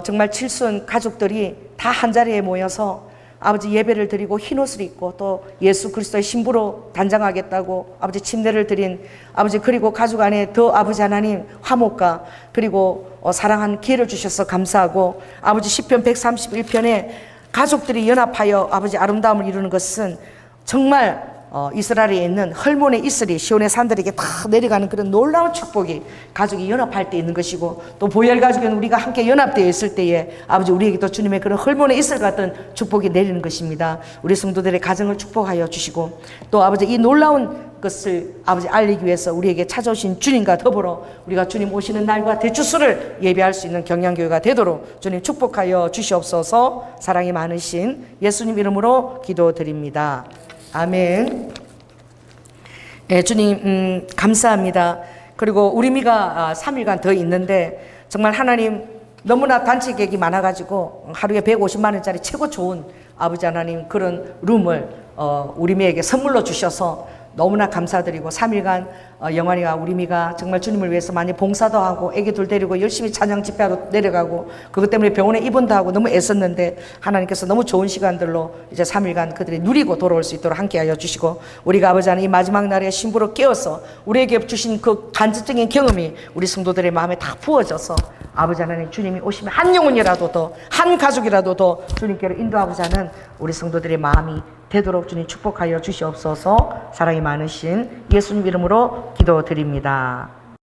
정말 칠순 가족들이 다 한자리에 모여서 아버지 예배를 드리고 흰옷을 입고 또 예수 그리스도의 신부로 단장하겠다고 아버지 침례를 드린 아버지 그리고 가족 안에 더 아버지 하나님 화목과 그리고 사랑한 기회를 주셔서 감사하고 아버지 시편 131편에 가족들이 연합하여 아버지 아름다움을 이루는 것은 정말 이스라엘에 있는 헐몬의 이슬이 시온의 산들에게 다 내려가는 그런 놀라운 축복이 가족이 연합할 때 있는 것이고 또 보혈 가족은 우리가 함께 연합되어 있을 때에 아버지 우리에게도 주님의 그런 헐몬의 이슬 같은 축복이 내리는 것입니다. 우리 성도들의 가정을 축복하여 주시고 또 아버지 이 놀라운 것을 아버지 알리기 위해서 우리에게 찾아오신 주님과 더불어 우리가 주님 오시는 날과 대추수를 예배할 수 있는 경양교회가 되도록 주님 축복하여 주시옵소서. 사랑이 많으신 예수님 이름으로 기도드립니다. 아멘. 예, 주님 감사합니다. 그리고 우리 미가 3일간 더 있는데 정말 하나님 너무나 단체 계획이 많아가지고 하루에 150만 원짜리 최고 좋은 아버지 하나님 그런 룸을 우리 미에게 선물로 주셔서 너무나 감사드리고 3일간 영환이가 우리 미가 정말 주님을 위해서 많이 봉사도 하고 애기들 데리고 열심히 찬양 집회하러 내려가고 그것 때문에 병원에 입원도 하고 너무 애썼는데 하나님께서 너무 좋은 시간들로 이제 3일간 그들이 누리고 돌아올 수 있도록 함께하여 주시고 우리가 아버지 하나님 이 마지막 날에 신부로 깨어서 우리에게 주신 그 간접적인 경험이 우리 성도들의 마음에 다 부어져서 아버지 하나님 주님이 오시면 한 영혼이라도 더 한 가족이라도 더 주님께로 인도하고자 하는 우리 성도들의 마음이 되도록 주님 축복하여 주시옵소서. 사랑이 많으신 예수님 이름으로 기도드립니다.